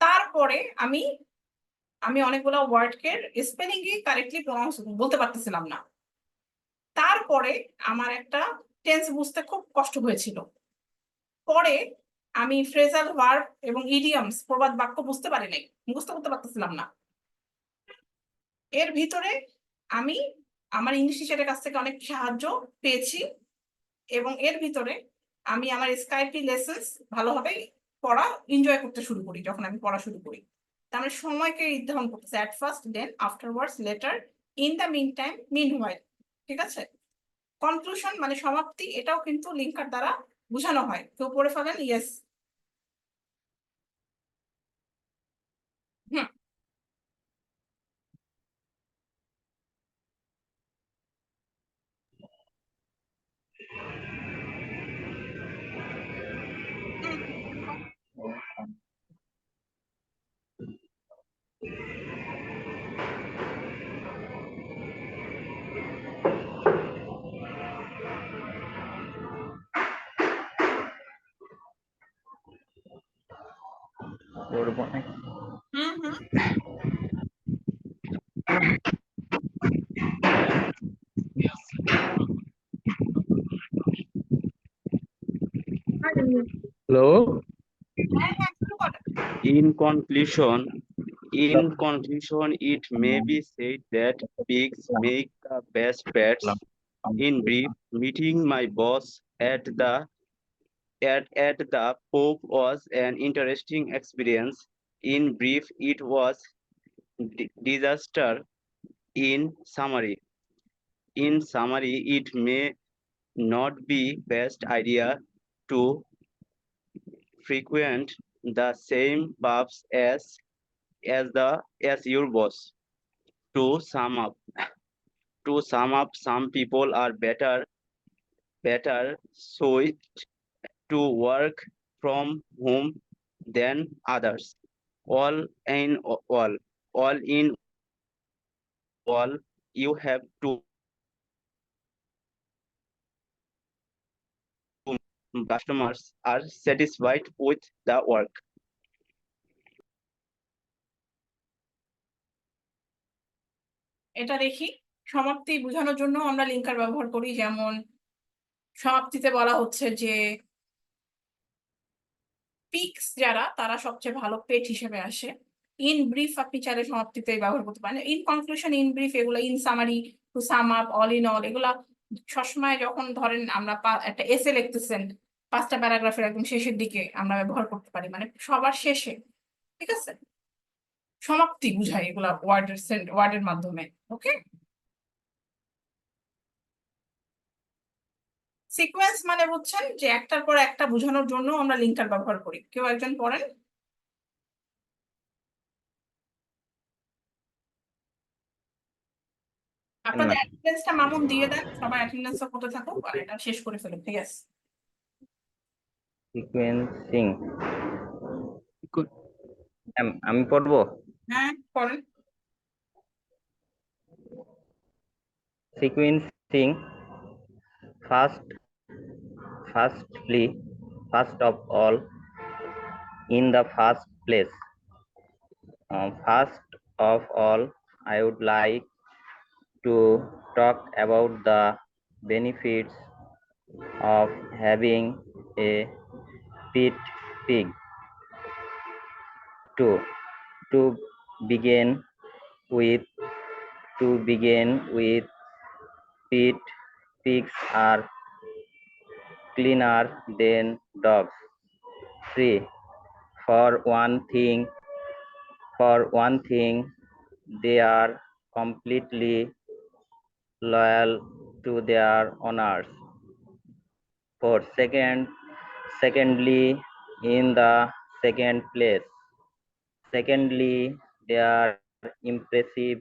তারপরে আমি অনেকগুলো ওয়ার্ডকে স্পেলিং এ কারেক্টলি প্রোনাউন্স বলতে পারতেছিলাম না। তারপরে আমার একটা টেন্স বুঝতে খুব কষ্ট হয়েছিল। পরে আমি ফ্রেজাল ভার্ব এবং ইডিয়মস প্রবাদ বাক্য বুঝতে পারি নাই, মুখস্থ করতে পারতেছিলাম না। এর ভিতরে আমি আমার ইংলিশ টিচারের কাছ থেকে অনেক সাহায্য পেয়েছি এবং এর ভিতরে আমি আমার স্কাইপি লেসন্স ভালোভাবে পড়া এনজয় করতে শুরু করি। যখন আমি পড়া শুরু করি, তার মানে সময়কে নির্ধারণ করতেছে at first, then afterwards, later, in the mean time, meanwhile. ঠিক আছে, কনক্লুশন মানে সমাপ্তি, এটাও কিন্তু লিঙ্কার দ্বারা বোঝানো হয়। কেউ পড়ে ফেলেন, ইয়েস। হুম, হুম, হুম। Hello. হ্যাঁ, হ্যাঁ, শুরু করেন। In conclusion, it may be said that pigs make the best pets. In brief, meeting my boss at the pub was an interesting experience. In brief, it was disaster. In summary, it may not be best idea to frequent the same pubs as your boss. To sum up, some people are better suited to work from home than others. All in all, you have to customers are satisfied with the work. এটা দেখি। সমাপ্তি বোঝানোর জন্য আমরা লিঙ্কার ব্যবহার করি, যেমন সমাপ্তিতে বলা হচ্ছে যে পিক্স যারা তারা সবচেয়ে ভালো পেট হিসেবে আসে। ইন ব্রিফ আপনি চাইলে সমাপ্তিতে ব্যবহার করতে পারেন। ইন কনক্লুশন, ইন ব্রিফ, এগুলো in summary, to sum up, all in all, এগুলা সবসময় যখন ধরেন আমরা একটা এসে লিখতেছেন 5টা প্যারাগ্রাফের একদম শেষের দিকে আমরা ব্যবহার করতে পারি, মানে সবার শেষে। ঠিক আছে, সমাপ্তি বুঝায় এগুলা ওয়ার্ডের মাধ্যমে। ওকে, সিকোয়েন্স মানে বুঝছেন যে একটার পর একটা বোঝানোর জন্য আমরা লিঙ্কার ব্যবহার করি। কেউ একজন পড়েন। আপনাদের অ্যাটেন্ডেন্সটা মামুন দিয়ে দেন, সবাই অ্যাটেন্ডেন্সটা করতে থাকুক আর এটা শেষ করে ফেলুন। ঠিক আছে, সিকোয়েন্সিং Equ- আমি পড়বো। হ্যাঁ পড়েন। Sequencing, first of all, in the first place, first of all, I would like to talk about the benefits of having a pet pig. To begin with, pet pigs are cleaner than dogs. 3. For one thing, they are completely loyal to their owners. 4. Secondly, in the second place, their impressive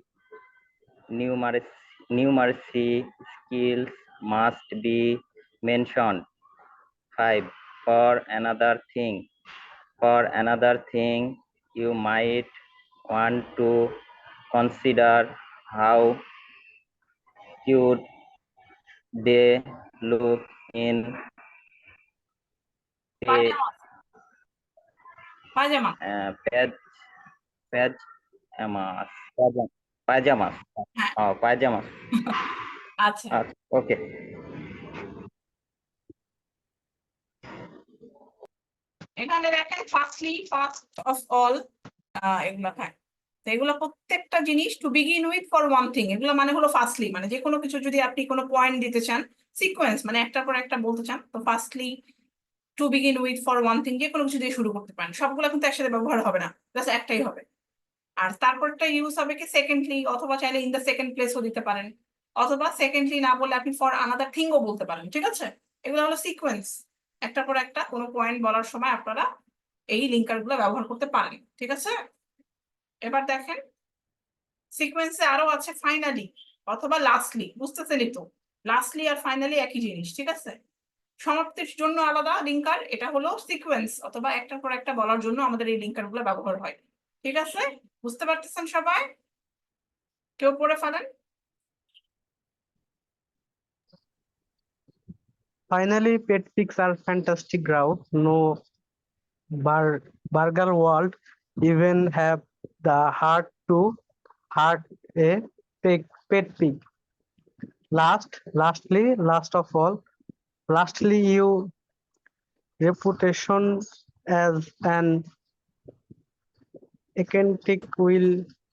numeracy skills must be mentioned. 5. For another thing, you might want to consider how cute they look in pyjama. pajamas. হ্যাঁ, Pajamas. আচ্ছা, Okay. এখানে দেখেন ফার্স্ট অফ অল, এগুলো হ্যাঁ, তো এগুলো প্রত্যেকটা জিনিস to begin with for one thing, এগুলো মানে হলো ফার্স্টলি, মানে যে কোনো কিছু যদি আপনি কোনো পয়েন্ট দিতে চান, সিকোয়েন্স মানে একটার পর একটা বলতে চান, তো firstly, to begin with, for one thing, যে কোনো কিছু দিয়ে শুরু করতে পারেন। সবগুলো কিন্তু একসাথে ব্যবহার হবে না, জাস্ট একটাই হবে। আর তারপরটা ইউজ হবে কি সেকেন্ডলি, অথবা চাইলে ইন দ্য সেকেন্ড প্লেসও দিতে পারেন, অথবা সেকেন্ডলি না বলে আপনি ফর আনাদার থিংও বলতে পারেন। ঠিক আছে, এগুলো হলো সিকোয়েন্স। একটার পর একটা কোনো পয়েন্ট বলার সময় আপনারা এই লিঙ্কার গুলো ব্যবহার করতে পারেন। ঠিক আছে, এবার দেখেন সিকোয়েন্সে আরো আছে ফাইনালি অথবা লাস্টলি। বুঝতেছেনই তো, লাস্টলি আর ফাইনালি একই জিনিস। ঠিক আছে, সমাপ্তির জন্য আলাদা লিঙ্কার, এটা হলো সিকোয়েন্স অথবা একটার পর একটা বলার জন্য আমাদের এই লিঙ্কার গুলো ব্যবহার হয়। ঠিক আছে, বুঝতে পারতেছেন সবাই? কেউ পড়ে ফেলেন। Finally, pet pigs are fantastic ground. No burger world even have the heart to heart a pet pig. Last of all, you reputation as an eccentric will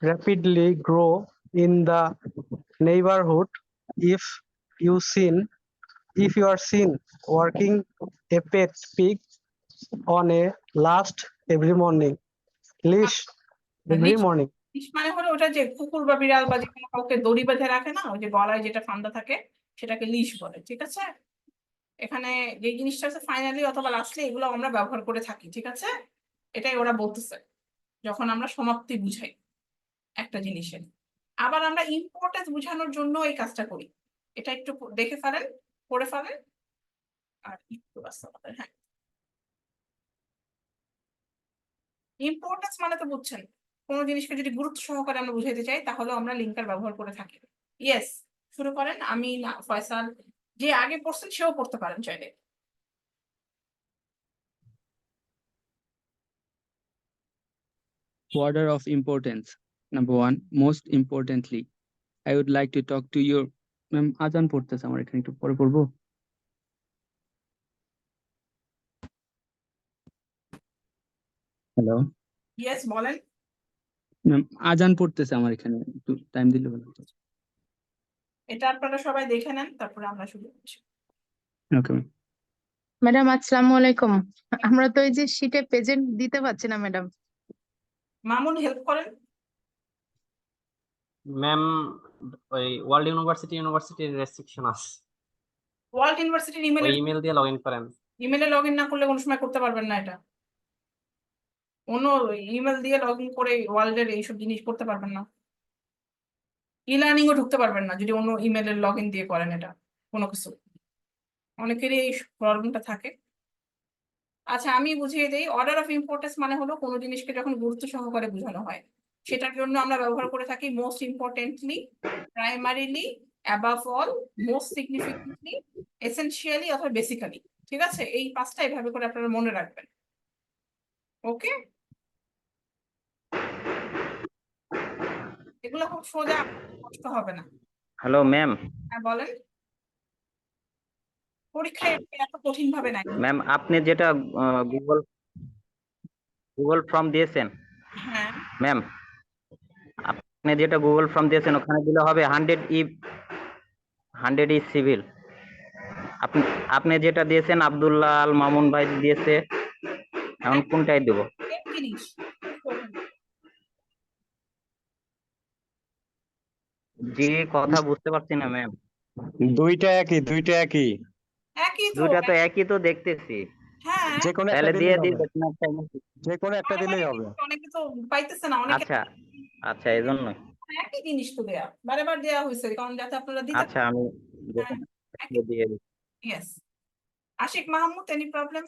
rapidly grow in the neighborhood if you are seen working a pet pig on a last every morning. Leash every morning. লিশ মানে হলো ওটা যে কুকুর বা বিড়াল বা যে কোনো কাউকে দড়ি বেঁধে রাখে না, ওই যে গলায় যেটা ফান্দা থাকে সেটাকে লিশ বলে। ঠিক আছে, এখানে যে জিনিসটা আছে ফাইনালি অথবা লাস্টলি, এগুলো আমরা ব্যবহার করে থাকি। ঠিক আছে, এটাই ওরা বলতেছে যখন আমরা সমাপ্তি বুঝাই একটা জিনিসের। আবার আমরা ইম্পর্টেন্স বোঝানোর জন্য এই কাজটা করি। এটা একটু দেখে ফেলেন, পড়ে ফেলেন, আর একটু আছে আমাদের। হ্যাঁ, ইম্পর্টেন্স মানে তো বুঝছেন, কোনো জিনিসকে যদি গুরুত্ব সহকারে আমরা বুঝাইতে চাই তাহলে আমরা লিঙ্কার ব্যবহার করে থাকি। ইয়েস, শুরু করেন। আমি না ফয়সাল, যে আগে পড়ছেন সেও পড়তে পারেন চাইলে। Order of importance. Number 1, most importantly. I would like to talk to your ma'am আজান পড়তেছে আমার এখানে একটু পরে পড়বো হ্যালো ইয়েস বলেন। ম্যাম আজান পড়তেছে আমার এখানে একটু টাইম দিলে ভালো হতো এটা আপনারা সবাই দেখে নেন, তারপরে আমরা শুরু করছি। ওকে ম্যাম ম্যাডাম আসসালামু আলাইকুম। আমরা তো এই যে শীটে প্রেজেন্ট দিতে পারছি না ম্যাডাম। মামুন হেল্প করেন। ম্যাম ওই ওয়ার্ল্ড ইউনিভার্সিটির রেস্ট্রিকশন আছে, ওয়ার্ল্ড ইউনিভার্সিটির ওই ইমেলে ইমেল দিয়ে লগ ইন করেন। ইমেলে লগ ইন না করলে কোনো সময় করতে পারবেন না এটা। অন্য ইমেল দিয়ে লগ ইন করে ওয়ার্ল্ডের এইসব জিনিস করতে পারবেন না। ই লার্নিংও ঢুকতে পারবেন না যদি অন্য ইমেলের লগ ইন দিয়ে করেন এটা কোনো কিছু। অনেকেরই এই প্রবলেমটা থাকে। আচ্ছা আমি বুঝিয়ে দিই, অর্ডার অফ ইম্পর্টেন্স মানে হলো কোনো জিনিসকে যখন গুরুত্ব সহকারে বোঝানো হয় সেটার জন্য আমরা ব্যবহার করে থাকি most importantly, primarily, above all, most significantly, essentially অথবা বেসিক্যালি। ঠিক আছে, এই পাঁচটা এভাবে করে আপনারা মনে রাখবেন। ওকে, এগুলো খুব সোজা, কষ্ট হবে না। Hello ma'am. হ্যাঁ বলেন। পরীক্ষায় এত কঠিন ভাবে নাই। ম্যাম আপনি যেটা গুগল গুগল ফর্ম দিয়েছেন, হ্যাঁ ম্যাম আপনি যেটা গুগল ফর্ম দিয়েছেন ওখানে দিলে হবে 100 ই সিভিল। আপনি আপনি যেটা দিয়েছেন আব্দুল্লাহ আল মামুন ভাই দিয়েছে, এখন কোনটাই দেব? সেম জিনিস করবেন। জি কথা বুঝতে পারছি না ম্যাম। দুইটা একই একই তো। দুইটা তো একই তো দেখতেছি। হ্যাঁ যে কোনো তাহলে একটা দিয়ে দিলেই দিই হবে যে কোনো একটা দিলেই হবে অনেকে তো পাইতেছে না, অনেকে আচ্ছা আচ্ছা এই জন্য। একই জিনিস তো দেয়া বারবার দেয়া হয়েছে কারণ যাতে আপনারা দিতে আচ্ছা আমি হ্যাঁ দিয়ে দিই। Yes. Ashik Mahmud, any problem?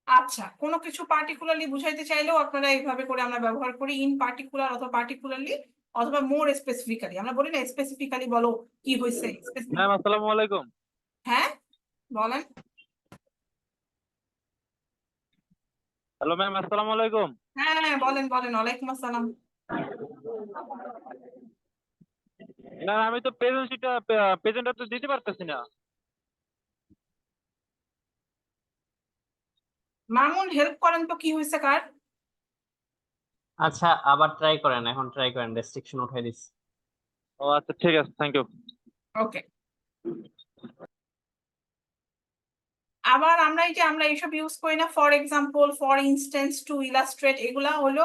আচ্ছা, কোনো কিছু পার্টিকুলারলি বুঝাইতে চাইলেও আপনারা এইভাবে করে আমরা ব্যবহার করি, ইন পার্টিকুলার অথবা পার্টিকুলারলি অথবা মোর স্পেসিফিক্যালি। আমরা বলি না স্পেসিফিক্যালি বলো কি হয়েছে। ম্যাম আসসালামু আলাইকুম। হ্যাঁ বলেন। হ্যালো ম্যাম আসসালামু আলাইকুম। হ্যাঁ বলেন বলেন, ওয়ালাইকুম আসসালাম। না আমি তো প্রেজেন্টটা তো দিতে পারতেছি না। মামুন হেল্প করেন তো, কি হয়েছে কার? আচ্ছা আবার ট্রাই করেন, এখন ট্রাই করেন, রেস্ট্রিকশন উঠাই দিচ্ছি। ও আচ্ছা ঠিক আছে, থ্যাংক ইউ। ওকে, আবার আমরা এই যে আমরা এইসব ইউজ করি না, for example, for instance, two illustrate, এগুলা হলো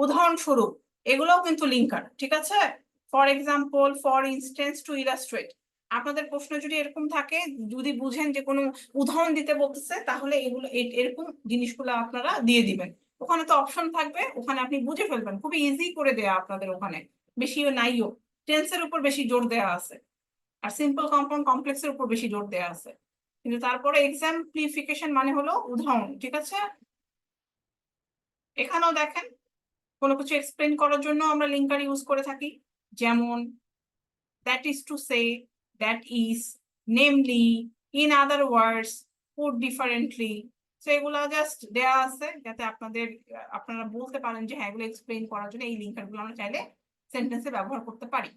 উদাহরণস্বরূপ, এগুলোও কিন্তু লিঙ্কার। ঠিক আছে, for example, for instance, two illustrate. আপনাদের প্রশ্ন যদি এরকম থাকে, যদি বুঝেন যে কোনো উদাহরণ দিতে বলতেছে, তাহলে এগুলো এরকম জিনিসগুলো আপনারা দিয়ে দিবেন। ওখানে তো অপশন থাকবে, ওখানে আপনি বুঝে ফেলবেন, খুবই ইজি করে দেয়া আপনাদের ওখানে, বেশিও নাইও। টেন্সের উপর বেশি জোর দেওয়া আছে আর সিম্পল কম্পাউন্ড কমপ্লেক্সের উপর বেশি জোর দেওয়া আছে, কিন্তু তারপরে এক্সাম্পলিফিকেশন মানে হলো উদাহরণ। ঠিক আছে, এখানেও দেখেন কোনো কিছু এক্সপ্লেন করার জন্য আমরা লিঙ্কার ইউজ করে থাকি, যেমন that is to say, that is, namely, in other words, put differently. তো এগুলা জাস্ট দেয়া আছে যাতে আপনারা বলতে পারেন যে হ্যাঁ এগুলো এক্সপ্লেন করার জন্য এই লিঙ্কার গুলো আমরা চাইলে সেন্টেন্সে ব্যবহার করতে পারি।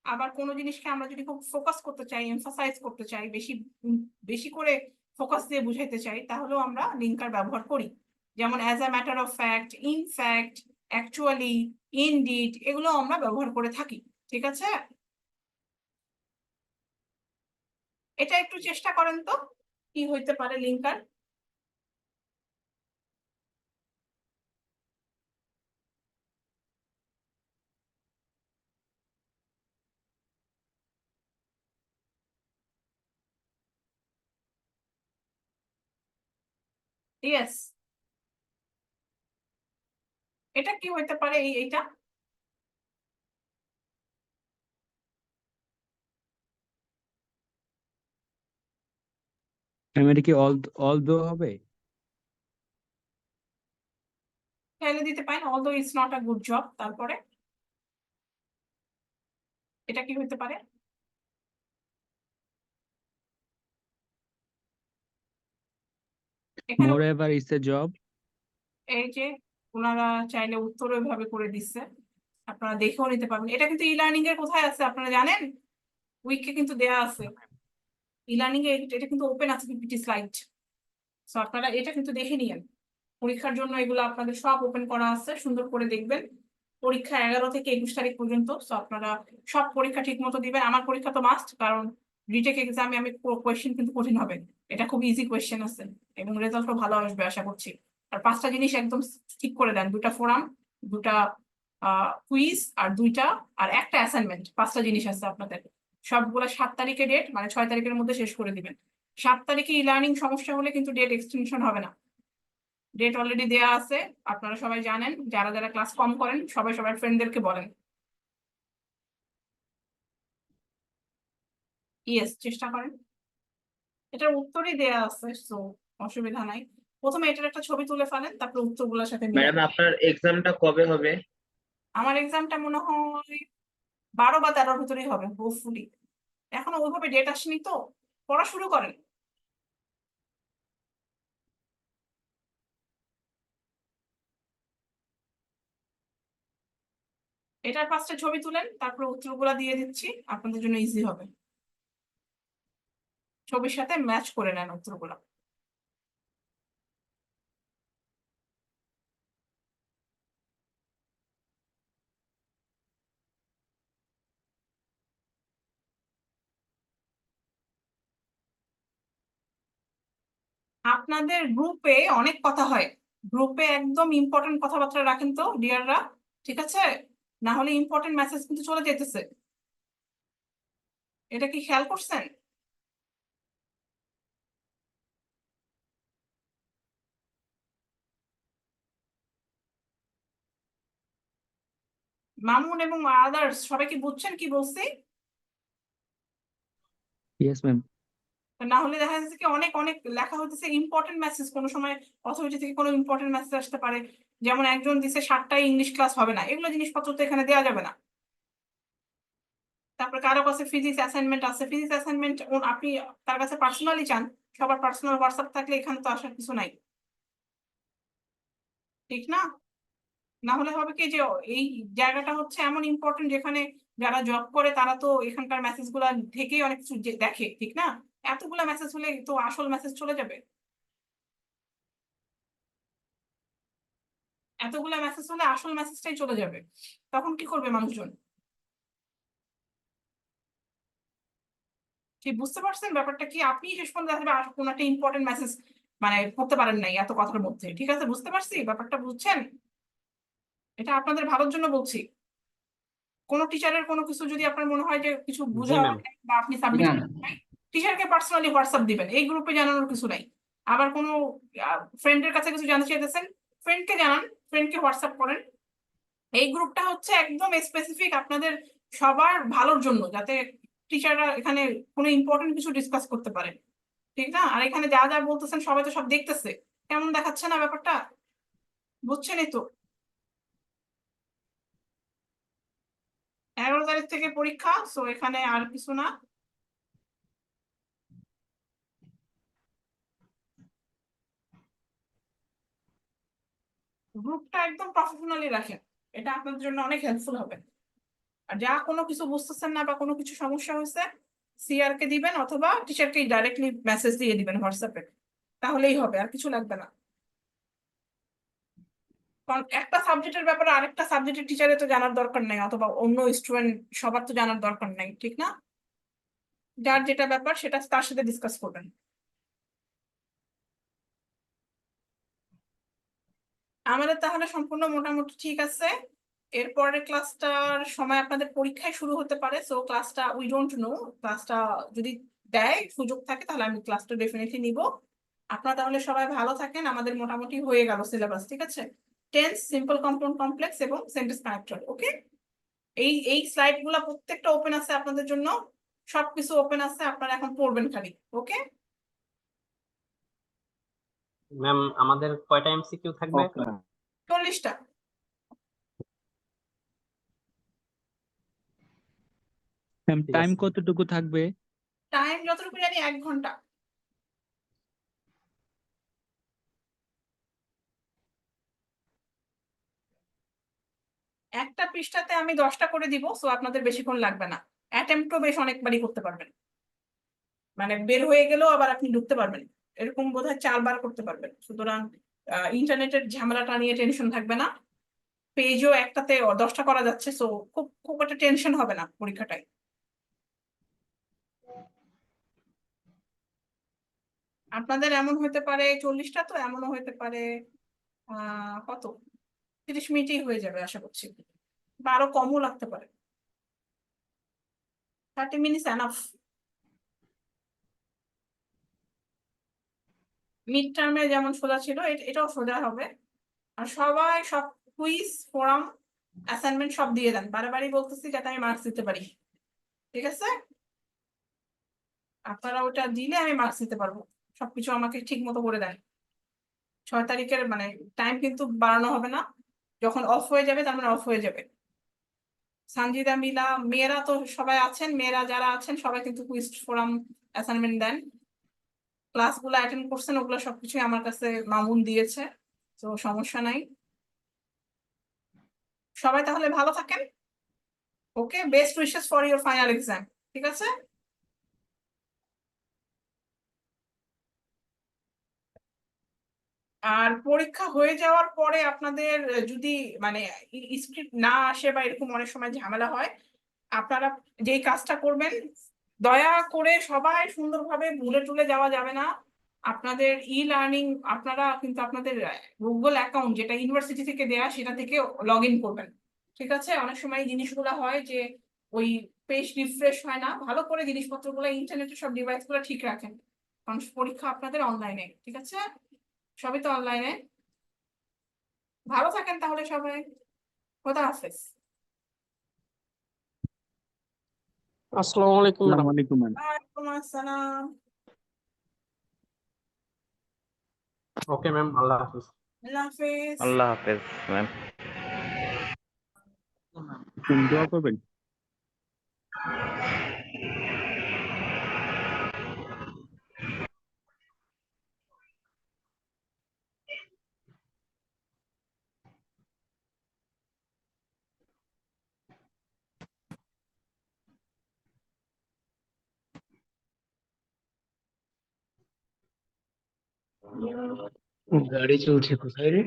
আবার কোনো জিনিসকে আমরা যদি খুব ফোকাস করতে চাই, এমফাসাইজ করতে চাই, বেশি বেশি করে ফোকাস দিয়ে বুঝাইতে চাই, তাহলেও আমরা লিঙ্কার ব্যবহার করি, যেমন as a matter of fact, in fact, actually, indeed, এগুলো আমরা ব্যবহার করে থাকি। ঠিক আছে, এটা একটু চেষ্টা করেন তো কি হইতে পারে লিঙ্কার। ইয়েস, এটা কি হইতে পারে এইটা? ম্যাম এটা কি অল দো হবে ফেলে দিতে পারেন, although it's not a good job. তারপরে এটা কি হইতে পারে? এখানে মোর এভার ইটস এ জব এই যে ওনারা চাইলে উত্তরও এভাবে করে দিচ্ছে, আপনারা দেখেও নিতে পারবেন। এটা কিন্তু ই লার্নিং এর কোথায় আছে আপনারা জানেন? উইকে কিন্তু দেয়া আছে। ই লার্নিং এ এটা কিন্তু ওপেন আছে পিপিটি স্লাইড, সো আপনারা এটা কিন্তু দেখে নিয়েন। পরীক্ষার জন্য এগুলো আপনাদের সব ওপেন করা আছে, সুন্দর করে দেখবেন। পরীক্ষা 11 থেকে 21 তারিখ পর্যন্ত, সো আপনারা সব পরীক্ষা ঠিক মতো দিবেন। আমার পরীক্ষা তো মাস্ট, কারণ রিটেক এক্সামে আমি কোয়েশ্চেন কিন্তু কঠিন হবে, এটা খুব ইজি কোয়েশ্চেন আছে এবং রেজাল্টও ভালো আসবে আশা করছি। আর 5টা জিনিস একদম ঠিক করে দেন, 2টা ফোরাম, 2টা কুইজ, আর 2টা আর একটা অ্যাসাইনমেন্ট। 5টা জিনিস আছে আপনাদের, সবগুলো 7 তারিখে ডেট, মানে 6 তারিখের মধ্যে শেষ করে দিবেন। 7 তারিখে ই লার্নিং সমস্যা হলে কিন্তু ডেট এক্সটেনশন হবে না, ডেট অলরেডি দেয়া আছে। আপনারা সবাই জানেন, যারা যারা ক্লাস কম করেন সবাই সবার ফ্রেন্ডদেরকে বলেন। ইয়েস, চেষ্টা করেন। এটার উত্তরই দেয়া আছে, সো অসুবিধা নাই। প্রথমে এটার একটা ছবি তুলে ফেলেন, তারপর উত্তরগুলোর সাথে মিলান। ম্যাডাম আপনার এক্সামটা কবে হবে? আমার এক্সামটা মনে হয় 12 বা 13-র ভিতরেই হবে হোপফুলি। এখনো ওইভাবে ডেট আসেনি, তো পড়া শুরু করেন। এটার 5টা ছবি তুলেন, তারপর উত্তরগুলা দিয়ে দিচ্ছি, আপনাদের জন্য ইজি হবে। ছবির সাথে ম্যাচ করে নেন উত্তরগুলা। আপনাদের গ্রুপে অনেক কথা হয়, গ্রুপে একদম ইম্পর্টেন্ট কথাবার্তা রাখেন তো ডিয়াররা, ঠিক আছে? না হলে ইম্পর্টেন্ট মেসেজ কিন্তু চলে যেতেছে, এটা কি খেয়াল করছেন? মামুন এবং আদার্স সবাই কি বুঝছেন কি বলছি? Yes, ma'am. না হলে দেখা যাচ্ছে কি অনেক অনেক লেখা হতেছে ইম্পর্টেন্ট মেসেজ, কোনো সময় অথরিটি থেকে কোনো ইম্পর্টেন্ট মেসেজ আসতে পারে, যেমন একজন দিছে 7টায় ইংলিশ ক্লাস হবে না, এগুলো জিনিসপত্র তো এখানে দেওয়া যাবে না। তারপরে কারো কাছে ফিজিক্স অ্যাসাইনমেন্ট আছে, ফিজিক্স অ্যাসাইনমেন্ট আপনি তার কাছে পার্সোনালি চান, সবার পার্সোনাল হোয়াটসঅ্যাপ থাকলে এখানে তো আসার কিছু নাই, ঠিক না? না হলে হবে কি যে এই জায়গাটা হচ্ছে এমন ইম্পর্টেন্ট, যেখানে যারা জব করে তারা তো এখানকার মেসেজ গুলা থেকেই অনেক কিছু দেখে, ঠিক না? এতগুলা মেসেজ হলে তো আসল মেসেজ চলে যাবে, এতগুলা মেসেজ হলে আসল মেসেজটাই চলে যাবে, তখন কি করবে মানুষজন? ঠিক বুঝতে পারছেন ব্যাপারটা কি? আপনি শেষ পর্যন্ত আসলে কোনো একটা ইম্পর্টেন্ট মেসেজ মানে পড়তে পারেন নাই এত কথার মধ্যে, ঠিক আছে? বুঝতে পারছি ব্যাপারটা, বুঝছেন? এটা আপনাদের ভালোর জন্য বলছি। কোনো টিচারের কোনো কিছু যদি আপনার মনে হয় যে কিছু জি বোঝা ম্যাম। বা আপনি সাবমিট টিচারকে পার্সোনালি হোয়াটসঅ্যাপ দিবেন, এই গ্রুপে জানানোর কিছু নাই। আবার কোনো ফ্রেন্ডের কাছে কিছু জানতে চাইতেছেন, ফ্রেন্ডকে জানান, ফ্রেন্ডকে হোয়াটসঅ্যাপ করেন। এই গ্রুপটা হচ্ছে একদম স্পেসিফিক আপনাদের সবার ভালোর জন্য, যাতে টিচাররা এখানে কোনো ইম্পর্টেন্ট কিছু ডিসকাস করতে পারে, ঠিক না? আর এখানে যা যা বলতেছেন সবাই তো সব দেখতেছে, কেমন দেখাচ্ছে না ব্যাপারটা? বুঝছেনই তো। 11 তারিখ থেকে পরীক্ষা, সো এখানে আর কিছু না। গ্রুপটা একদম প্রফেশনালি রাখেন, এটা আপনাদের জন্য অনেক হেল্পফুল হবে। আর যা কোনো কিছু বুঝতেছেন না বা কোনো কিছু সমস্যা হয়েছে, সিআর কে দিবেন অথবা টিচারকে ডাইরেক্টলি মেসেজ দিয়ে দিবেন হোয়াটসঅ্যাপে, তাহলেই হবে, আর কিছু লাগবে না। কারণ একটা সাবজেক্টের ব্যাপারে আরেকটা সাবজেক্টের টিচারের তো জানার দরকার নাই, অথবা অন্য স্টুডেন্ট সবার তো জানার দরকার নাই, ঠিক না? যার যেটা ব্যাপার সেটা তার সাথে ডিসকাস করবেন। আমাদের তাহলে সম্পূর্ণ মোটামুটি ঠিক আছে। এরপরের ক্লাসটার সময় আপনাদের পরীক্ষায় শুরু হতে পারে, সো ক্লাসটা উই ডোন্ট নো, ক্লাসটা যদি দেয় সুযোগ থাকে তাহলে আমি ক্লাসটা ডেফিনেটলি নিব। আপনারা তাহলে সবাই ভালো থাকেন, আমাদের মোটামুটি হয়ে গেল সিলেবাস, ঠিক আছে? টেন্স, সিম্পল কম্পাউন্ড কমপ্লেক্স এবং সেন্টেন্স কানেক্টর, ওকে? এই এই স্লাইড গুলা প্রত্যেকটা ওপেন আছে আপনাদের জন্য, সবকিছু ওপেন আছে, আপনারা এখন পড়বেন খালি, ওকে? ম্যাম আমাদের কয়টা এমসিকিউ থাকবে? 40টা। ম্যাম ঠিক টাইম আছে। কতটুকু থাকবে? টাইম যতটুকু জানি 1 ঘন্টা। একটা পৃষ্ঠাতে আমি 10টা করে দিব, সো আপনাদের বেশিক্ষণ লাগবে না। অ্যাটেম্পটও বেশ অনেকবারই করতে পারবেন, মানে বের হয়ে গেলেও আবার আপনি ঢুকতে পারবেন, এরকম বোধহয় 4বার করতে পারবেন। সুতরাং ইন্টারনেটের ঝামেলাটা নিয়ে টেনশন থাকবে না। পেজও একটাতে 10টা করা যাচ্ছে, সো খুব খুব একটা টেনশন হবে না পরীক্ষাটায়। আপনাদের এমন হতে পারে 40টা, তো এমনও হতে পারে কত 30 মিনিটেই হয়ে যাবে আশা করছি, বা আরো কমও লাগতে পারে। 30 মিনিটস এনাফ। মিড টার্মে যেমন সোজা ছিল এটাও সোজা হবে। আর সবাই সব কুইজ, ফোরাম, অ্যাসাইনমেন্ট সব দিয়ে দেন, বারবারই বলতেছি যাতে আমি মার্কস দিতে পারি। ঠিক আছে, আপনারা ওটা দিলে আমি মার্কস দিতে পারবো। সবকিছু আমাকে ঠিক মতো করে দেন। 6 তারিখের মানে টাইম কিন্তু বাড়ানো হবে না, যখন অফ হয়ে যাবে তার মানে অফ হয়ে যাবে। সানজিদা, মিলা, মেয়েরা তো সবাই আছেন, মেয়েরা যারা আছেন সবাই কিন্তু কুইজ, ফোরাম, অ্যাসাইনমেন্ট দেন। ক্লাসগুলো অ্যাটেন্ড করছেন, ওগুলো সবকিছুই আমার কাছে মামুন দিয়েছে, তো সমস্যা নাই। সবাই তাহলে ভালো থাকেন। Okay, best wishes for your final exam. ঠিক আছে। আর পরীক্ষা হয়ে যাওয়ার পরে আপনাদের যদি মানে স্ক্রিপ্ট না আসে বা এরকম অনেক সময় ঝামেলা হয়, আপনারা যেই কাজটা করবেন, দয়া করে সবাই সুন্দরভাবে ভুলে টুলে যাওয়া যাবে না। আপনাদের ই লার্নিং, আপনারা কিন্তু আপনাদের গুগল অ্যাকাউন্ট যেটা ইউনিভার্সিটি থেকে দেয়া সেটা থেকে লগ ইন করবেন। ঠিক আছে, অনেক সময় এই জিনিসগুলো হয় যে ওই পেজ রিফ্রেশ হয় না, ভালো করে জিনিসপত্রগুলো ইন্টারনেটের সব ডিভাইস গুলো ঠিক রাখেন, কারণ পরীক্ষা আপনাদের অনলাইনে। ঠিক আছে, সবই তো অনলাইনে। ভালো থাকেন তাহলে সবাই, খোদা হাফেজ। আসসালামু আলাইকুম ম্যাডাম। আসসালামু আলাইকুম ম্যাম। ওয়ালাইকুম আসসালাম। ওকে ম্যাম, আল্লাহ হাফিজ। আল্লাহ হাফেজ। আল্লাহ হাফেজ ম্যাম। দোয়া করবেন। গাড়ি চলছে কোথায় রে?